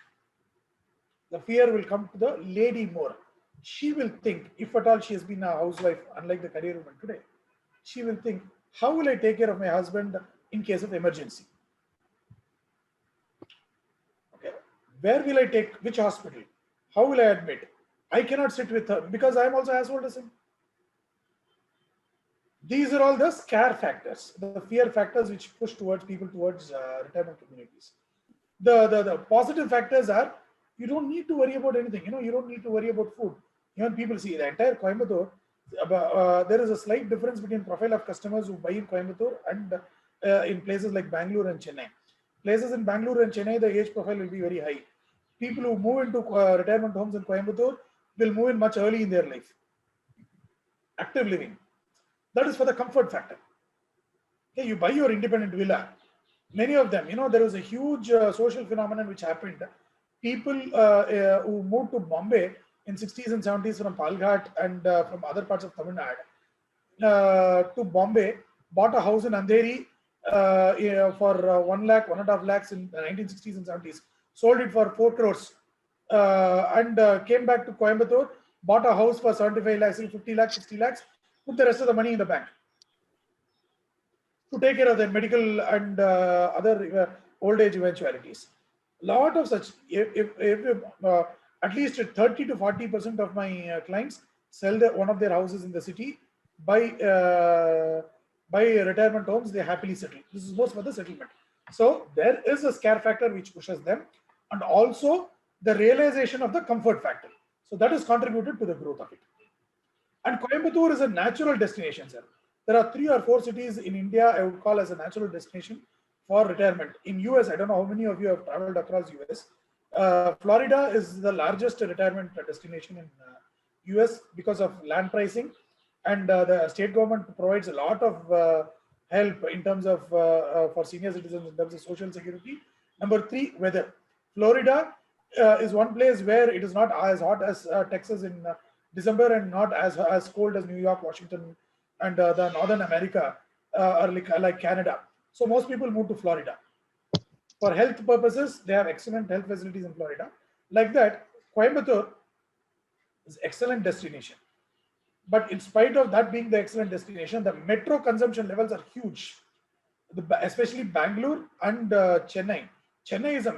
The fear will come to the lady more. She will think, if at all she has been a housewife, unlike the career woman today, she will think, how will I take care of my husband in case of emergency? Okay. Where will I take, which hospital? How will I admit? I cannot sit with her because I am also as old as him. These are all the scare factors, the fear factors which push towards people towards retirement communities. The positive factors are you don't need to worry about anything. You don't need to worry about food. Even people see the entire Coimbatore. There is a slight difference between profile of customers who buy in Coimbatore and in places like Bangalore and Chennai. Places in Bangalore and Chennai, the age profile will be very high. People who move into retirement homes in Coimbatore will move in much early in their life. Active living. That is for the comfort factor. Okay, you buy your independent villa. Many of them, there was a huge social phenomenon which happened. People who moved to Bombay in 60s and 70s from Palghat and from other parts of Tamil Nadu to Bombay, bought a house in Andheri for 1 lakh, 1.5 lakhs in the 1960s and 70s, sold it for 4 crores and came back to Coimbatore, bought a house for 75 lakhs, 50 lakhs, 60 lakhs, put the rest of the money in the bank to take care of their medical and other old age eventualities. Lot of such, if at least 30 to 40% of my clients sell one of their houses in the city, by retirement homes, they happily settle. This is most for the settlement. So there is a scare factor which pushes them, and also the realization of the comfort factor. So that has contributed to the growth of it. And Coimbatore is a natural destination, sir. There are 3 or 4 cities in India I would call as a natural destination for retirement. In US, I don't know how many of you have traveled across US. Florida is the largest retirement destination in US because of land pricing, and the state government provides a lot of help in terms of for senior citizens in terms of social security. Number 3, weather. Florida is one place where it is not as hot as Texas in December and not as cold as New York, Washington, and the Northern America or like Canada. So most people move to Florida. For health purposes, they have excellent health facilities in Florida. Like that, Coimbatore is excellent destination. But in spite of that being the excellent destination, the metro consumption levels are huge, especially Bangalore and Chennai. Chennai is a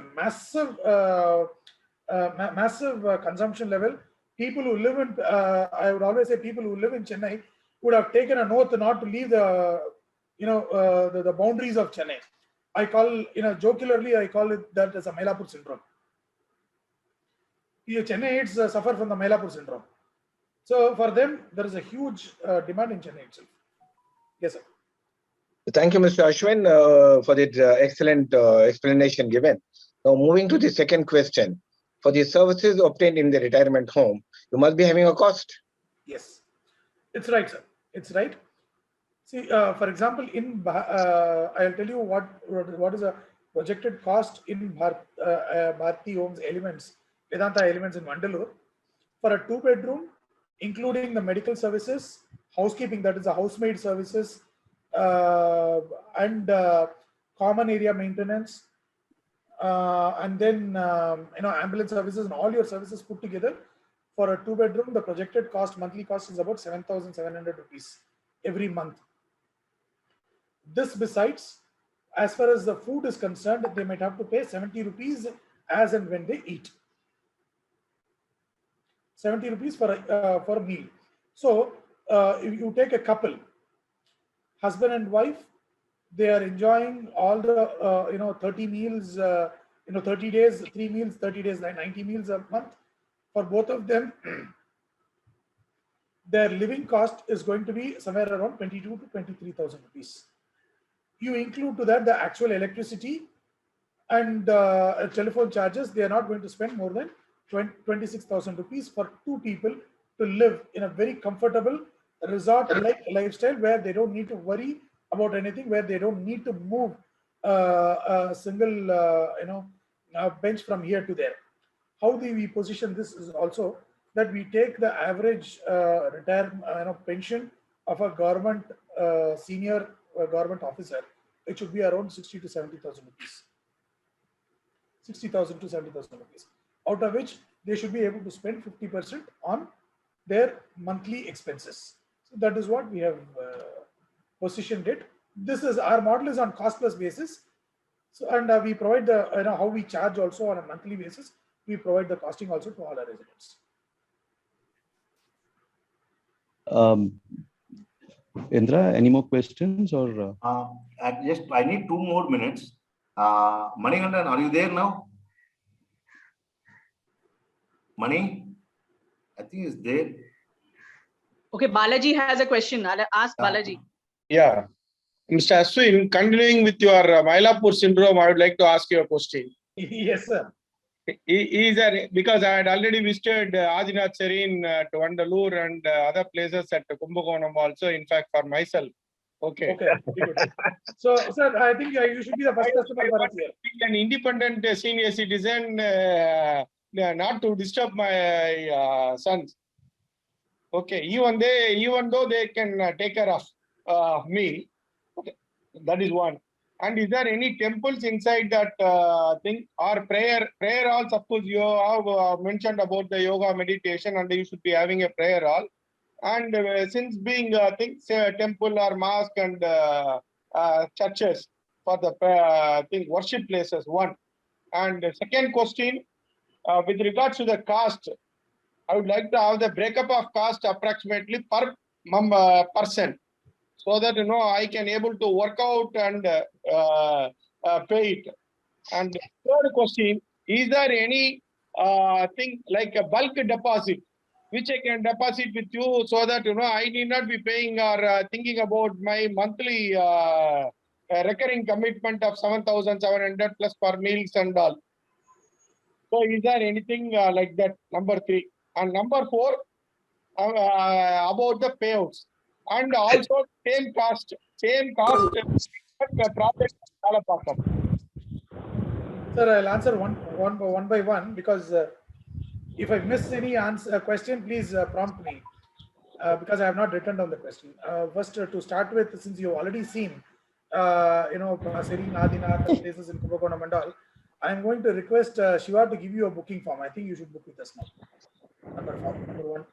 massive consumption level. People who live in, I would always say, people who live in Chennai would have taken an oath not to leave the, the boundaries of Chennai. I call, jocularly, I call it that as a Mylapore syndrome. Chennaites suffer from the Mylapore syndrome. So for them, there is a huge demand in Chennai itself. Yes, sir. Thank you, Mr. Ashwin, for the excellent explanation given. Now, moving to the second question. For the services obtained in the retirement home, you must be having a cost. Yes, it's right, sir. It's right. See, for example, I'll tell you what is a projected cost in Bharti Homes Elements, Vedanta Elements in Mandalore. For a 2-bedroom, including the medical services, housekeeping, that is the housemaid services, and common area maintenance, and then ambulance services and all your services put together. For a 2-bedroom, the projected monthly cost is about 7,700 rupees every month. This besides, as far as the food is concerned, they might have to pay 70 rupees as and when they eat. 70 rupees for a meal. So if you take a couple, husband and wife, they are enjoying all the 30 meals, 30 days, 3 meals, 30 days, 90 meals a month. For both of them, their living cost is going to be somewhere around 22 to 23,000 rupees. You include to that the actual electricity and telephone charges. They are not going to spend more than 26,000 rupees for 2 people to live in a very comfortable resort-like lifestyle where they don't need to worry about anything, where they don't need to move a single bench from here to there. How do we position this is also that we take the average pension of a government senior government officer, it should be around 60 to 70,000 rupees. 60,000 to 70,000 rupees, out of which they should be able to spend 50% on their monthly expenses. So that is what we have positioned it. This is our model is on cost plus basis. So, and we provide the how we charge also on a monthly basis. We provide the costing also to all our residents. Indra, any more questions or? I need 2 more minutes. Manikandan, are you there now? Mani, I think he's there. Okay, Balaji has a question. I'll ask Balaji. Yeah. Mr. Ashwin, continuing with your Mylapore syndrome, I would like to ask you a question. Yes, sir. Is there, because I had already visited Adinath Serene to Vandalur and other places at Kumbakonam also, in fact, for myself. Okay. Okay. Very good. So, sir, I think you should be the first customer for us here. Be an independent senior citizen, not to disturb my sons. Okay, even though they can take care of me. Okay, that is one. And is there any temples inside that thing or prayer halls? Of course, you have mentioned about the yoga meditation, and you should be having a prayer hall. And since being things temple or mosque and churches for the worship places, one. And the second question, with regards to the caste, I would like to have the breakup of caste approximately per person, so that I can able to work out and pay it. And third question, is there any thing like a bulk deposit which I can deposit with you, so that I need not be paying or thinking about my monthly recurring commitment of 7,700 plus per meals and all. So is there anything like that? Number 3. And number 4, about the payouts. And also same cost project. Sir, I'll answer one by one, because if I miss any question, please prompt me, because I have not written down the question. First, to start with, since you've already seen, Serene, Adinath, and places in Kumbakonam and all, I'm going to request Shiva to give you a booking form. I think you should book with us now. Number 1.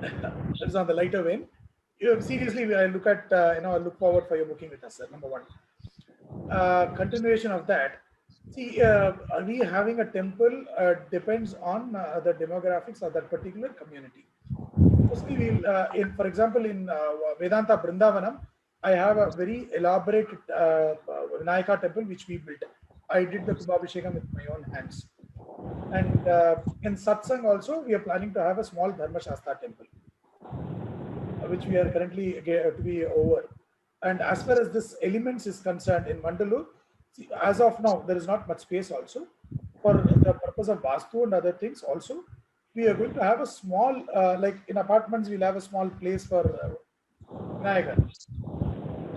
That is on the lighter vein. Seriously, I look at, I look forward for your booking with us, sir. Number 1. Continuation of that. See, we having a temple depends on the demographics of that particular community. Mostly, we'll, for example, in Vedanta Brindavanam, I have a very elaborate Vinayaka temple which we built. I did the Kumbhabhishekam with my own hands. And in Satsang also, we are planning to have a small Dharma Shastra temple, which we are currently to be over. And as far as this elements is concerned in Mandalur, as of now, there is not much space also. For the purpose of Vastu and other things also, we are going to have a small, like in apartments, we'll have a small place for Vinayaka.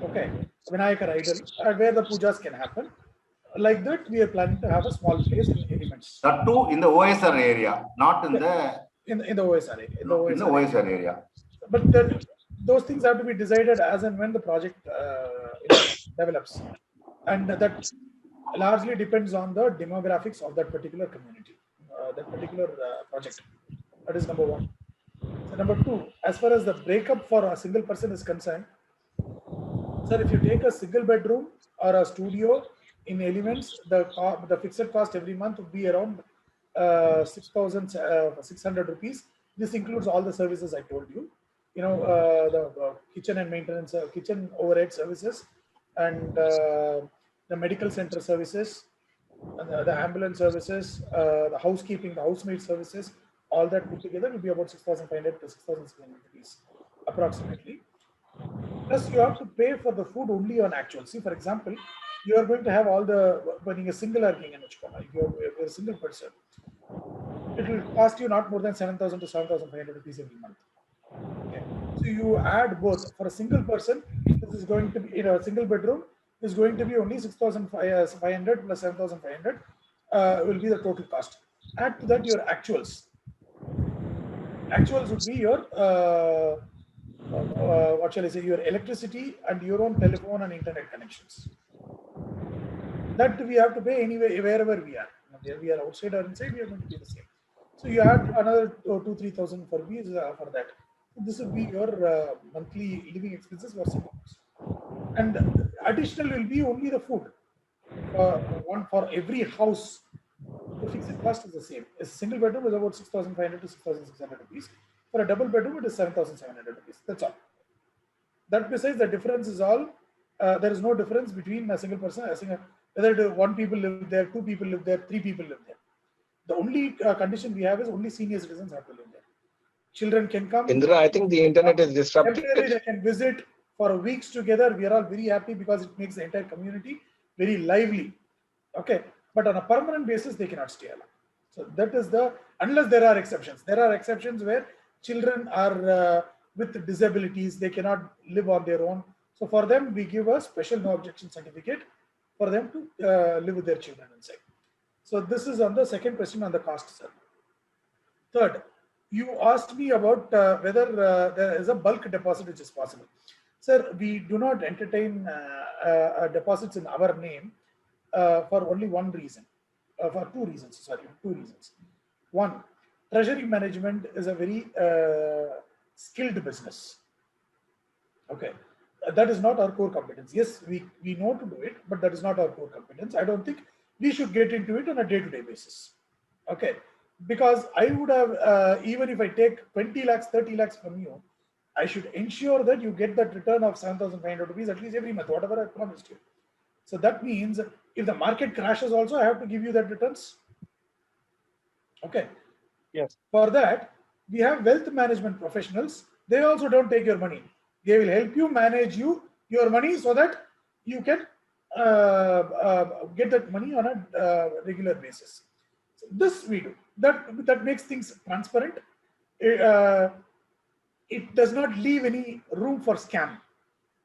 Okay, Vinayaka idol, where the pujas can happen. Like that, we are planning to have a small place in elements. That too in the OSR area, not in the in the OSR area. In the OSR area. But those things have to be decided as and when the project develops, and that largely depends on the demographics of that particular community, that particular project. That is number 1. So number 2, as far as the breakup for a single person is concerned, sir, if you take a single bedroom or a studio in elements, the fixed cost every month would be around 6,600 rupees. This includes all the services I told you. The kitchen and maintenance, kitchen overhead services, and the medical center services, the ambulance services, the housekeeping, the housemaid services, all that put together will be about 6,500 to 6,600 rupees approximately. Plus, you have to pay for the food only on actual. See, for example, you are going to have all the, when you're singular king in Uchkoma, if you're a single person, it will cost you not more than 7,000 to 7,500 rupees every month. Okay. So you add both. For a single person, this is going to be, in a single bedroom, is going to be only 6,500 plus 7,500 will be the total cost. Add to that your actuals. Actuals would be your what shall I say, your electricity and your own telephone and internet connections. That we have to pay anyway wherever we are. Whether we are outside or inside, we are going to pay the same. So you add another 2,000-3,000 for fees for that. This would be your monthly living expenses for single person. And additional will be only the food. One for every house, the fixed cost is the same. A single bedroom is about 6,500 to 6,600 rupees. For a double bedroom, it is 7,700 rupees. That's all. That besides, the difference is all. There is no difference between a single person, whether one people live there, two people live there, three people live there. The only condition we have is only senior citizens have to live there. Children can come. Indra, I think the internet is disrupted. Temporarily, they can visit for weeks together. We are all very happy because it makes the entire community very lively. Okay, but on a permanent basis, they cannot stay alone. So that is unless there are exceptions. There are exceptions where children are with disabilities, they cannot live on their own. So for them, we give a special no objection certificate for them to live with their children inside. So this is on the second question on the cost, sir. Third, you asked me about whether there is a bulk deposit which is possible. Sir, we do not entertain deposits in our name for only one reason, for two reasons. One, treasury management is a very skilled business. Okay, that is not our core competence. Yes, we know to do it, but that is not our core competence. I don't think we should get into it on a day-to-day basis. Okay, because I would have, even if I take 20 lakhs, 30 lakhs from you, I should ensure that you get that return of 7,500 rupees at least every month, whatever I promised you. So that means if the market crashes also, I have to give you that returns. Okay. Yes. For that, we have wealth management professionals. They also don't take your money. They will help you manage your money so that you can get that money on a regular basis. So this we do. That makes things transparent. It does not leave any room for scam.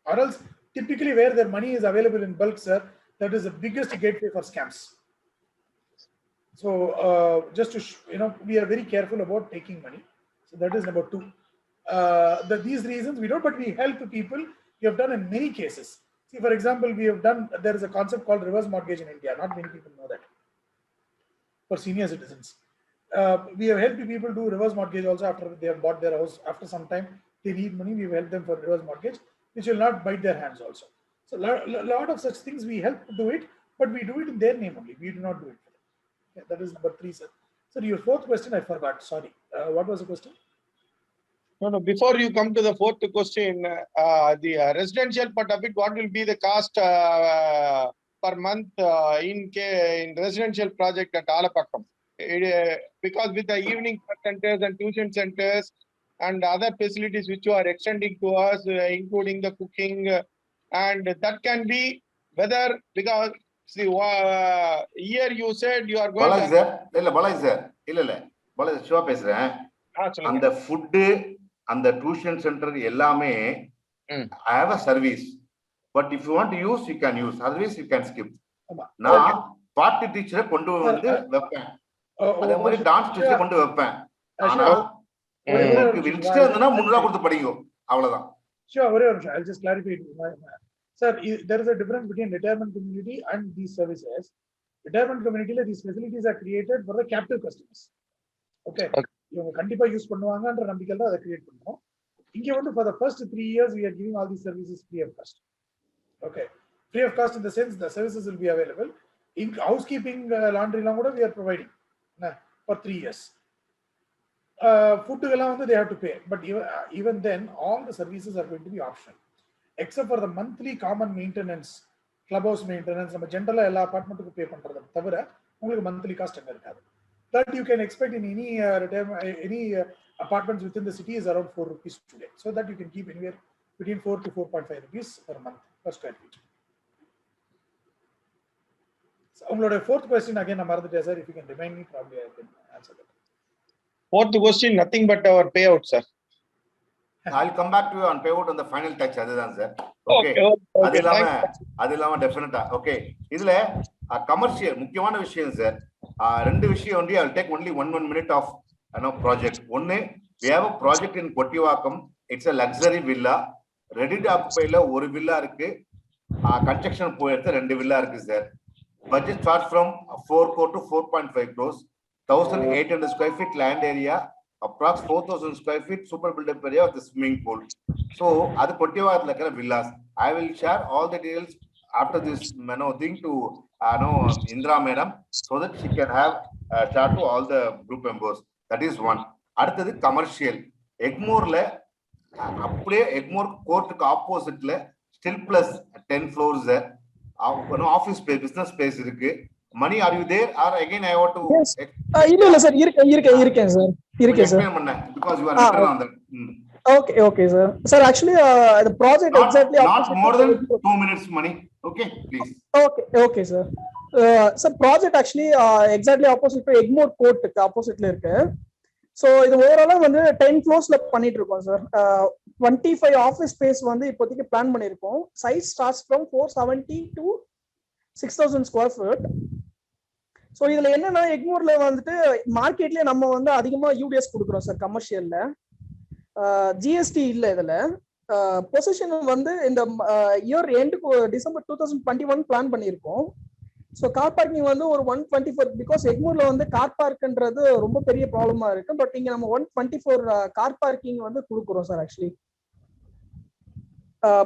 Or else, typically where their money is available in bulk, sir, that is the biggest gateway for scams. So just to we are very careful about taking money. So that is number two. These reasons we don't, but we help people. We have done in many cases. See, for example, we have done. There is a concept called reverse mortgage in India. Not many people know that. For senior citizens, we have helped people do reverse mortgage also after they have bought their house. After some time, they need money. We will help them for reverse mortgage, which will not bite their hands also. So a lot of such things we help do it, but we do it in their name only. We do not do it for them. Yeah, that is number three, sir. Sir, your fourth question I forgot. Sorry. What was the question? No. Before you come to the fourth question, the residential part of it, what will be the cost per month in residential project at Alapakkam? Because with the evening centers and tuition centers and other facilities which you are extending to us, including the cooking, and that can be whether because see here you said you are going Balaji sir, Balaji sir, Balaji Shiva பேசுறேன். அந்த food and the tuition center எல்லாமே I have a service, but if you want to use you can use, otherwise you can skip. நான் பாட்டு டீச்சரை கொண்டு வந்து வைப்பேன், அதே மாதிரி டான்ஸ் டீச்சரை கொண்டு வைப்பேன். ஆனா உங்களுக்கு இன்ஸ்டா இருந்தனா 3 ரூபாய் கொடுத்து படிங்க, அவ்வளவுதான். Sure, I'll just clarify. Sir, there is a difference between retirement community and these services. Retirement community, these facilities are created for the captive customers. Okay. இவங்க கண்டிப்பா யூஸ் பண்ணுவாங்கன்ற நம்பிக்கையில தான் அதை கிரியேட் பண்றோம். இங்க வந்து for the first 3 years we are giving all these services free of cost. Okay, free of cost in the sense the services will be available. In housekeeping, laundry லாம் கூட we are providing for 3 years. Food எல்லாம் வந்து they have to pay, but even then all the services are going to be optional except for the monthly common maintenance, clubhouse maintenance. நம்ம ஜெனரலா எல்லா அபார்ட்மெண்ட்டுக்கு பே பண்றத தவிர உங்களுக்கு monthly cost அங்க இருக்காது. That you can expect in any apartments within the city is around 4 rupees today. So that you can keep anywhere between 4 to 4.5 rupees per month per square feet. So, your fourth question again, sir, if you can remind me, probably I can answer that. Fourth question, nothing but our payout, sir. I'll come back to you on payout on the final touch, அதுதான் sir. Okay. அது இல்லாம டெஃபினட்டா. Okay. இதுல commercial முக்கியமான விஷயம் sir. ரெண்டு விஷயம் வந்து I'll take only one minute of project. ஒன்னு we have a project in Kottivakam. It's a luxury villa. Ready to occupy la ஒரு villa இருக்கு. Construction போயிடுது, 2 villa இருக்கு sir. Budget starts from 4 crore to 4.5 crores. 1,800 square feet land area, approx 4,000 square feet super built-up area with the swimming pool. So அது Kottivakam இருக்கிற villas. I will share all the details after this thing to Indra madam, so that she can have share to all the group members. That is one. அடுத்தது commercial. எக்மோர்ல அப்படியே எக்மோர் கோர்ட்டுக்கு ஆப்போசிட்ல stilt plus 10 floors office space business space இருக்கு. Mani are you there are again I want to இல்ல sir இருக்கேன் sir explain பண்ணேன் because you are written on that. Okay sir. Sir, actually the project exactly not more than 2 minutes money. Okay, please. Okay sir. Sir, project actually exactly opposite to Egmore Court opposite la irukku. So இது ஓவராலா வந்து 10 floors-ல பண்ணிட்டு இருக்கோம் sir. 25 office space வந்து இப்போதைக்கு plan பண்ணிருக்கோம். Size starts from 470 to 6000 square feet. So இதுல என்னன்னா எக்மோர்ல வந்துட்டு மார்க்கெட்லயே நம்ம வந்து அதிகமா யூடிஎஸ் கொடுக்குறோம் சார் கமர்ஷியல்ல. ஜிஎஸ்டி இல்ல இதுல. பொசிஷன் வந்து இந்த இயர் எண்டுக்கு டிசம்பர் 2021 பிளான் பண்ணியிருக்கோம். ஸோ கார் பார்க்கிங் வந்து ஒரு 124, பிகாஸ் எக்மோர்ல வந்து கார் பார்க்ன்றது ரொம்ப பெரிய ப்ராப்ளமா இருக்கு. பட் இங்க நம்ம 124 கார் பார்க்கிங் வந்து கொடுக்குறோம் சார். ஆக்சுவலி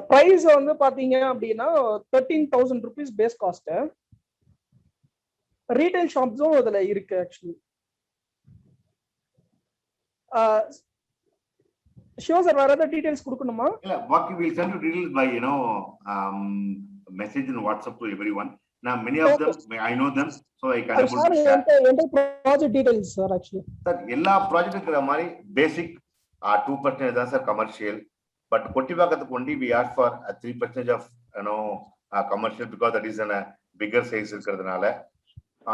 பிரைஸ் வந்து பாத்தீங்க அப்படின்னா 13,000 rupees பேஸ் காஸ்ட். ரீட்டைல் ஷாப்ஸும் அதுல இருக்கு ஆக்சுவலி. ஷியோர் சார், வேற ஏதாவது டீடைல்ஸ் கொடுக்கணுமா? இல்ல, பாக்கி will send you details by message in WhatsApp to everyone. Now many of them I know them, so I can able to share. Project details sir. Actually sir, எல்லா project இருக்கிற மாதிரி basic 2% தான் sir commercial. But கொட்டிவாக்கத்துக்கு only we ask for 3% of commercial because that is a bigger size இருக்கிறதுனால.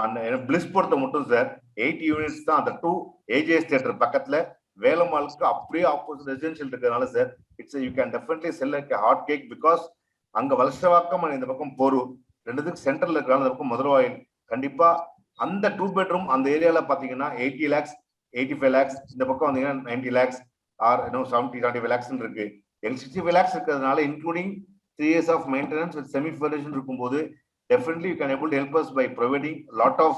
and bliss பொறுத்த மட்டும் sir 8 units தான். அந்த 2 AJS தியேட்டர் பக்கத்துல வேலம்மாளுக்கு அப்படியே ஆப்போசிட் ரெசிடென்ஷியல் இருக்கிறதுனால sir it's you can definitely sell like hot cake. Because அங்க வலசவாக்கம் இந்த பக்கம் போரூர் ரெண்டுத்துக்கு சென்டர்ல இருக்கிற பக்கம் மதுரவாயில். கண்டிப்பா அந்த 2 bedroom அந்த ஏரியால பாத்தீங்கன்னா 80 lakhs 85 lakhs, இந்த பக்கம் வந்தீங்கன்னா 90 lakhs ஆர் 70-75 lakhs இருக்கு. 65 lakhs இருக்கிறதுனால including 3 years of maintenance with semi furnishing இருக்கும்போது definitely you can able to help us by providing lot of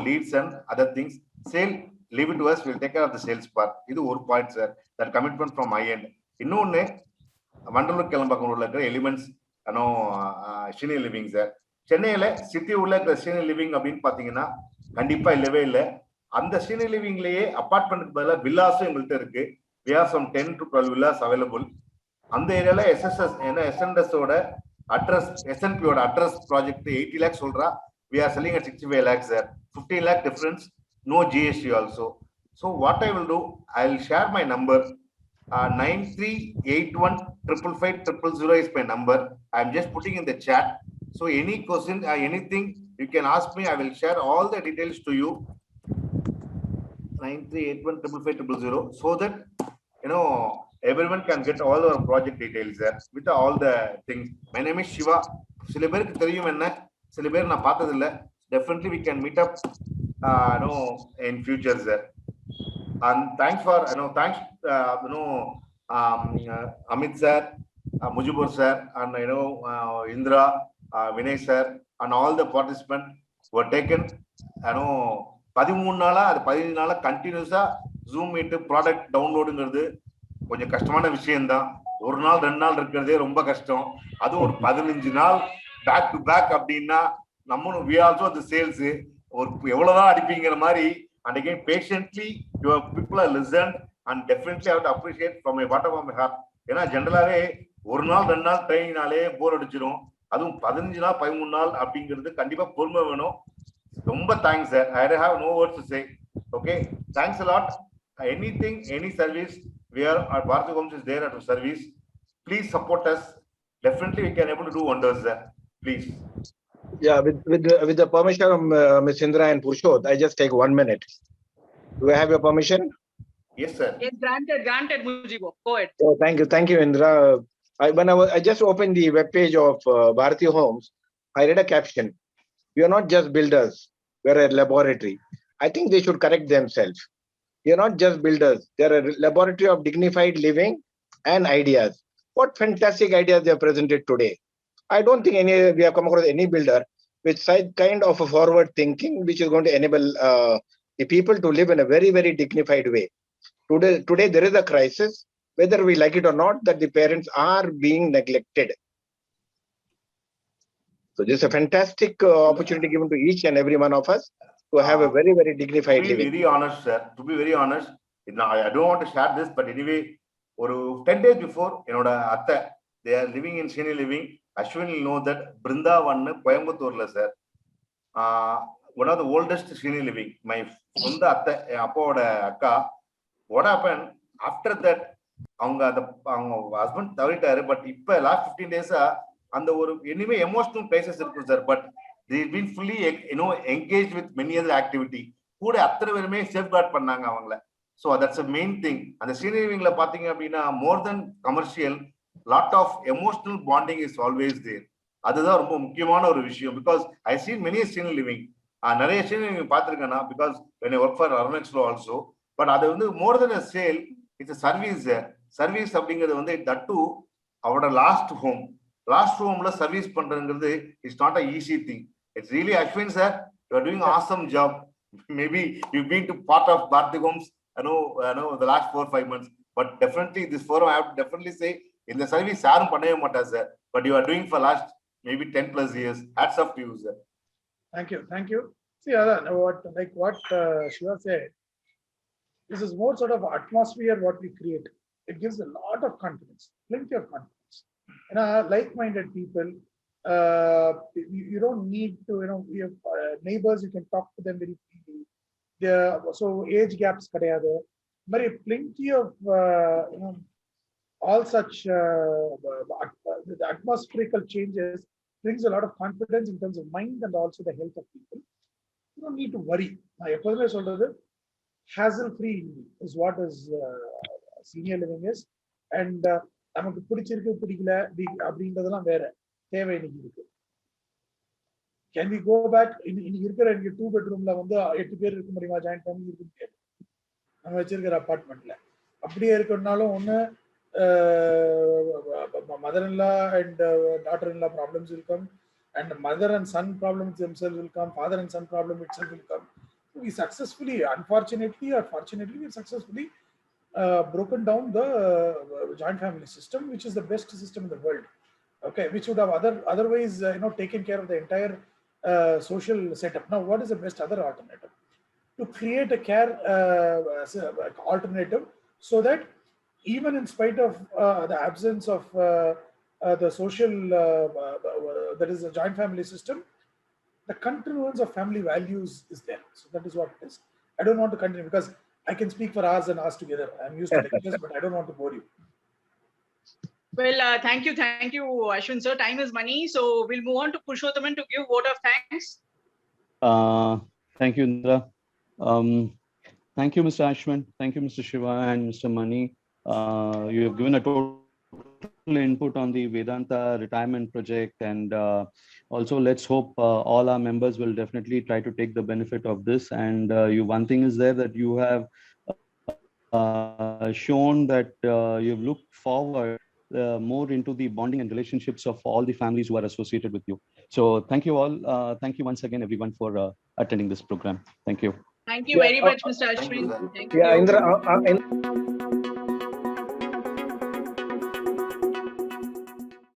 leads and other things. Sale, leave it to us, we'll take care of the sales part. இது ஒரு point sir, that commitment from my end. இன்னொன்னு வண்டலூர் கிளம்பாக்கம் உள்ள இருக்கிற elements senior living sir. சென்னையில city உள்ள இருக்கிற senior living அப்படின்னு பாத்தீங்கன்னா கண்டிப்பா இல்லவே இல்லை. அந்த சீனியர் லிவிங்லயே அபார்ட்மெண்ட்டுக்கு பதிலாக வில்லாஸும் எங்கள்கிட்ட இருக்கு. we have some 10 to 12 villas available. அந்த ஏரியால எஸ்எஸ்எஸ் எஸ்என்எஸ் ஓட அட்ரஸ் SNP ஓட அட்ரஸ் ப்ராஜெக்ட் 80 lakhs சொல்றா. we are selling at 65 lakhs sir. 15 lakh difference, no GST also. So what I will do, I will share my number. 9381555000 is my number. I am just putting in the chat. So any question, anything you can ask me, I will share all the details to you. 9381555000, so that everyone can get all our project details there with all the things. My name is Shiva. சில பேருக்கு தெரியும் என்ன, சில பேர் நான் பார்த்தது இல்ல. Definitely we can meet up in future sir. And thanks for thanks Amit sir, Mujibur sir, and Indra, Vinay sir, and all the participants were taken 13 நாளா அது 15 நாளா கண்டினியூஸா ஜூம் மீட் ப்ராடக்ட் டவுன்லோடுங்கிறது கொஞ்சம் கஷ்டமான விஷயம்தான். ஒரு நாள் 2 நாள் இருக்கிறதே ரொம்ப கஷ்டம். அது ஒரு 15 நாள் பேக் டு பேக் அப்படின்னா நம்மளும் we also the sales ஒரு எவ்வளவுதான் அடிப்பீங்கிற மாதிரி. And again, patiently, your people are listened, and definitely I have to appreciate from my bottom of my heart. ஏன்னா ஜென்ரலாவே ஒரு நாள் 2 நாள் ட்ரைனிங்னாலே போர் அடிச்சிடும். அதுவும் 15 நாள் 13 நாள் அப்படிங்கிறது கண்டிப்பா பொறுமை வேணும். ரொம்ப thanks sir. I have no words to say. Okay, thanks a lot. Anything, any service, we are at Bharati Homes is there at our service. Please support us. Definitely we can able to do wonders sir. Please. Yeah, with the permission of Ms. Indra and Purushot, I just take 1 minute. Do I have your permission? Yes sir. Yes, granted Mujibo. Go ahead. Oh, thank you Indra. I just opened the web page of Bharati Homes. I read a caption. We are not just builders, we are a laboratory. I think they should correct themselves. You're not just builders. They're a laboratory of dignified living and ideas. What fantastic ideas they have presented today. I don't think we have come across any builder with such kind of a forward thinking, which is going to enable the people to live in a very, very dignified way. Today there is a crisis, whether we like it or not, that the parents are being neglected. So this is a fantastic opportunity given to each and every one of us to have a very, very dignified To be living. very honest, sir, to be very honest, I don't want to share this, but anyway, 10 days before, they are living in senior living. Ashwin will know that Brindavan, Coimbatore, sir, one of the oldest senior living. My what happened after that? Husband but last 15 days, and anyway emotional places, sir, but they've been fully engaged with many other activity. Safeguard pannanga. So that's the main thing. And the senior living more than commercial, lot of emotional bonding is always there. Because I seen many senior living. Because when I work for Arnex also, but more than a sale, it's a service. Service that too, our last home. Last home service is not an easy thing. It's really Ashwin, sir. You are doing an awesome job. Maybe you've been to part of Bharti Homes, I know the last 4 or 5 months, but definitely this forum, I have to definitely say, in the service, sir, but you are doing for last maybe 10 plus years. Hats off to you, sir. Thank you. Thank you. See, what Shiva said, this is more sort of atmosphere what we create. It gives a lot of confidence, plenty of confidence. Like-minded people, you don't need to, we have neighbors, you can talk to them very freely. So age gaps, plenty of, all such the atmospherical changes brings a lot of confidence in terms of mind and also the health of people. You don't need to worry. Hassle-free is what is senior living is, and நமக்கு பிடிச்சிருக்கு பிடிக்கல அப்படின்றதெல்லாம் வேற தேவை இன்னைக்கு இருக்கு. Can we go back இன்னைக்கு இருக்கிற 2 bedroomல 8 பேர் இருக்க முடியுமா? ஜாயிண்ட் ஃபேமிலி இருக்க முடியாது நம்ம வச்சிருக்கிற அபார்ட்மெண்ட்ல. அப்படியே இருக்கறனாலும் ஒண்ணு mother-in-law and daughter-in-law problems will come, and mother and son problems themselves will come, father and son problem itself will come. We successfully, unfortunately or fortunately, we successfully broken down the joint family system, which is the best system in the world. Okay, which would have otherwise taken care of the entire social setup. Now, what is the best other alternative? To create a care alternative, so that even in spite of the absence of the social, that is a joint family system, the continuance of family values is there. So that is what it is. I don't want to continue because I can speak for hours and hours together. I'm used to lectures, but I don't want to bore you. Well, thank you, Ashwin sir. Time is money, so we'll move on to Purushothaman to give vote of thanks. Thank you, Indra. Thank you, Mr. Ashwin. Thank you, Mr. Shiva and Mr. Mani. You have given a total input on the Vedanta retirement project, and also let's hope all our members will definitely try to take the benefit of this. And one thing is there that you have shown that you've looked forward more into the bonding and relationships of all the families who are associated with you. So thank you all. Thank you once again, everyone, for attending this program. Thank you. Thank you very much, Mr. Ashwin. Thank you. Indra,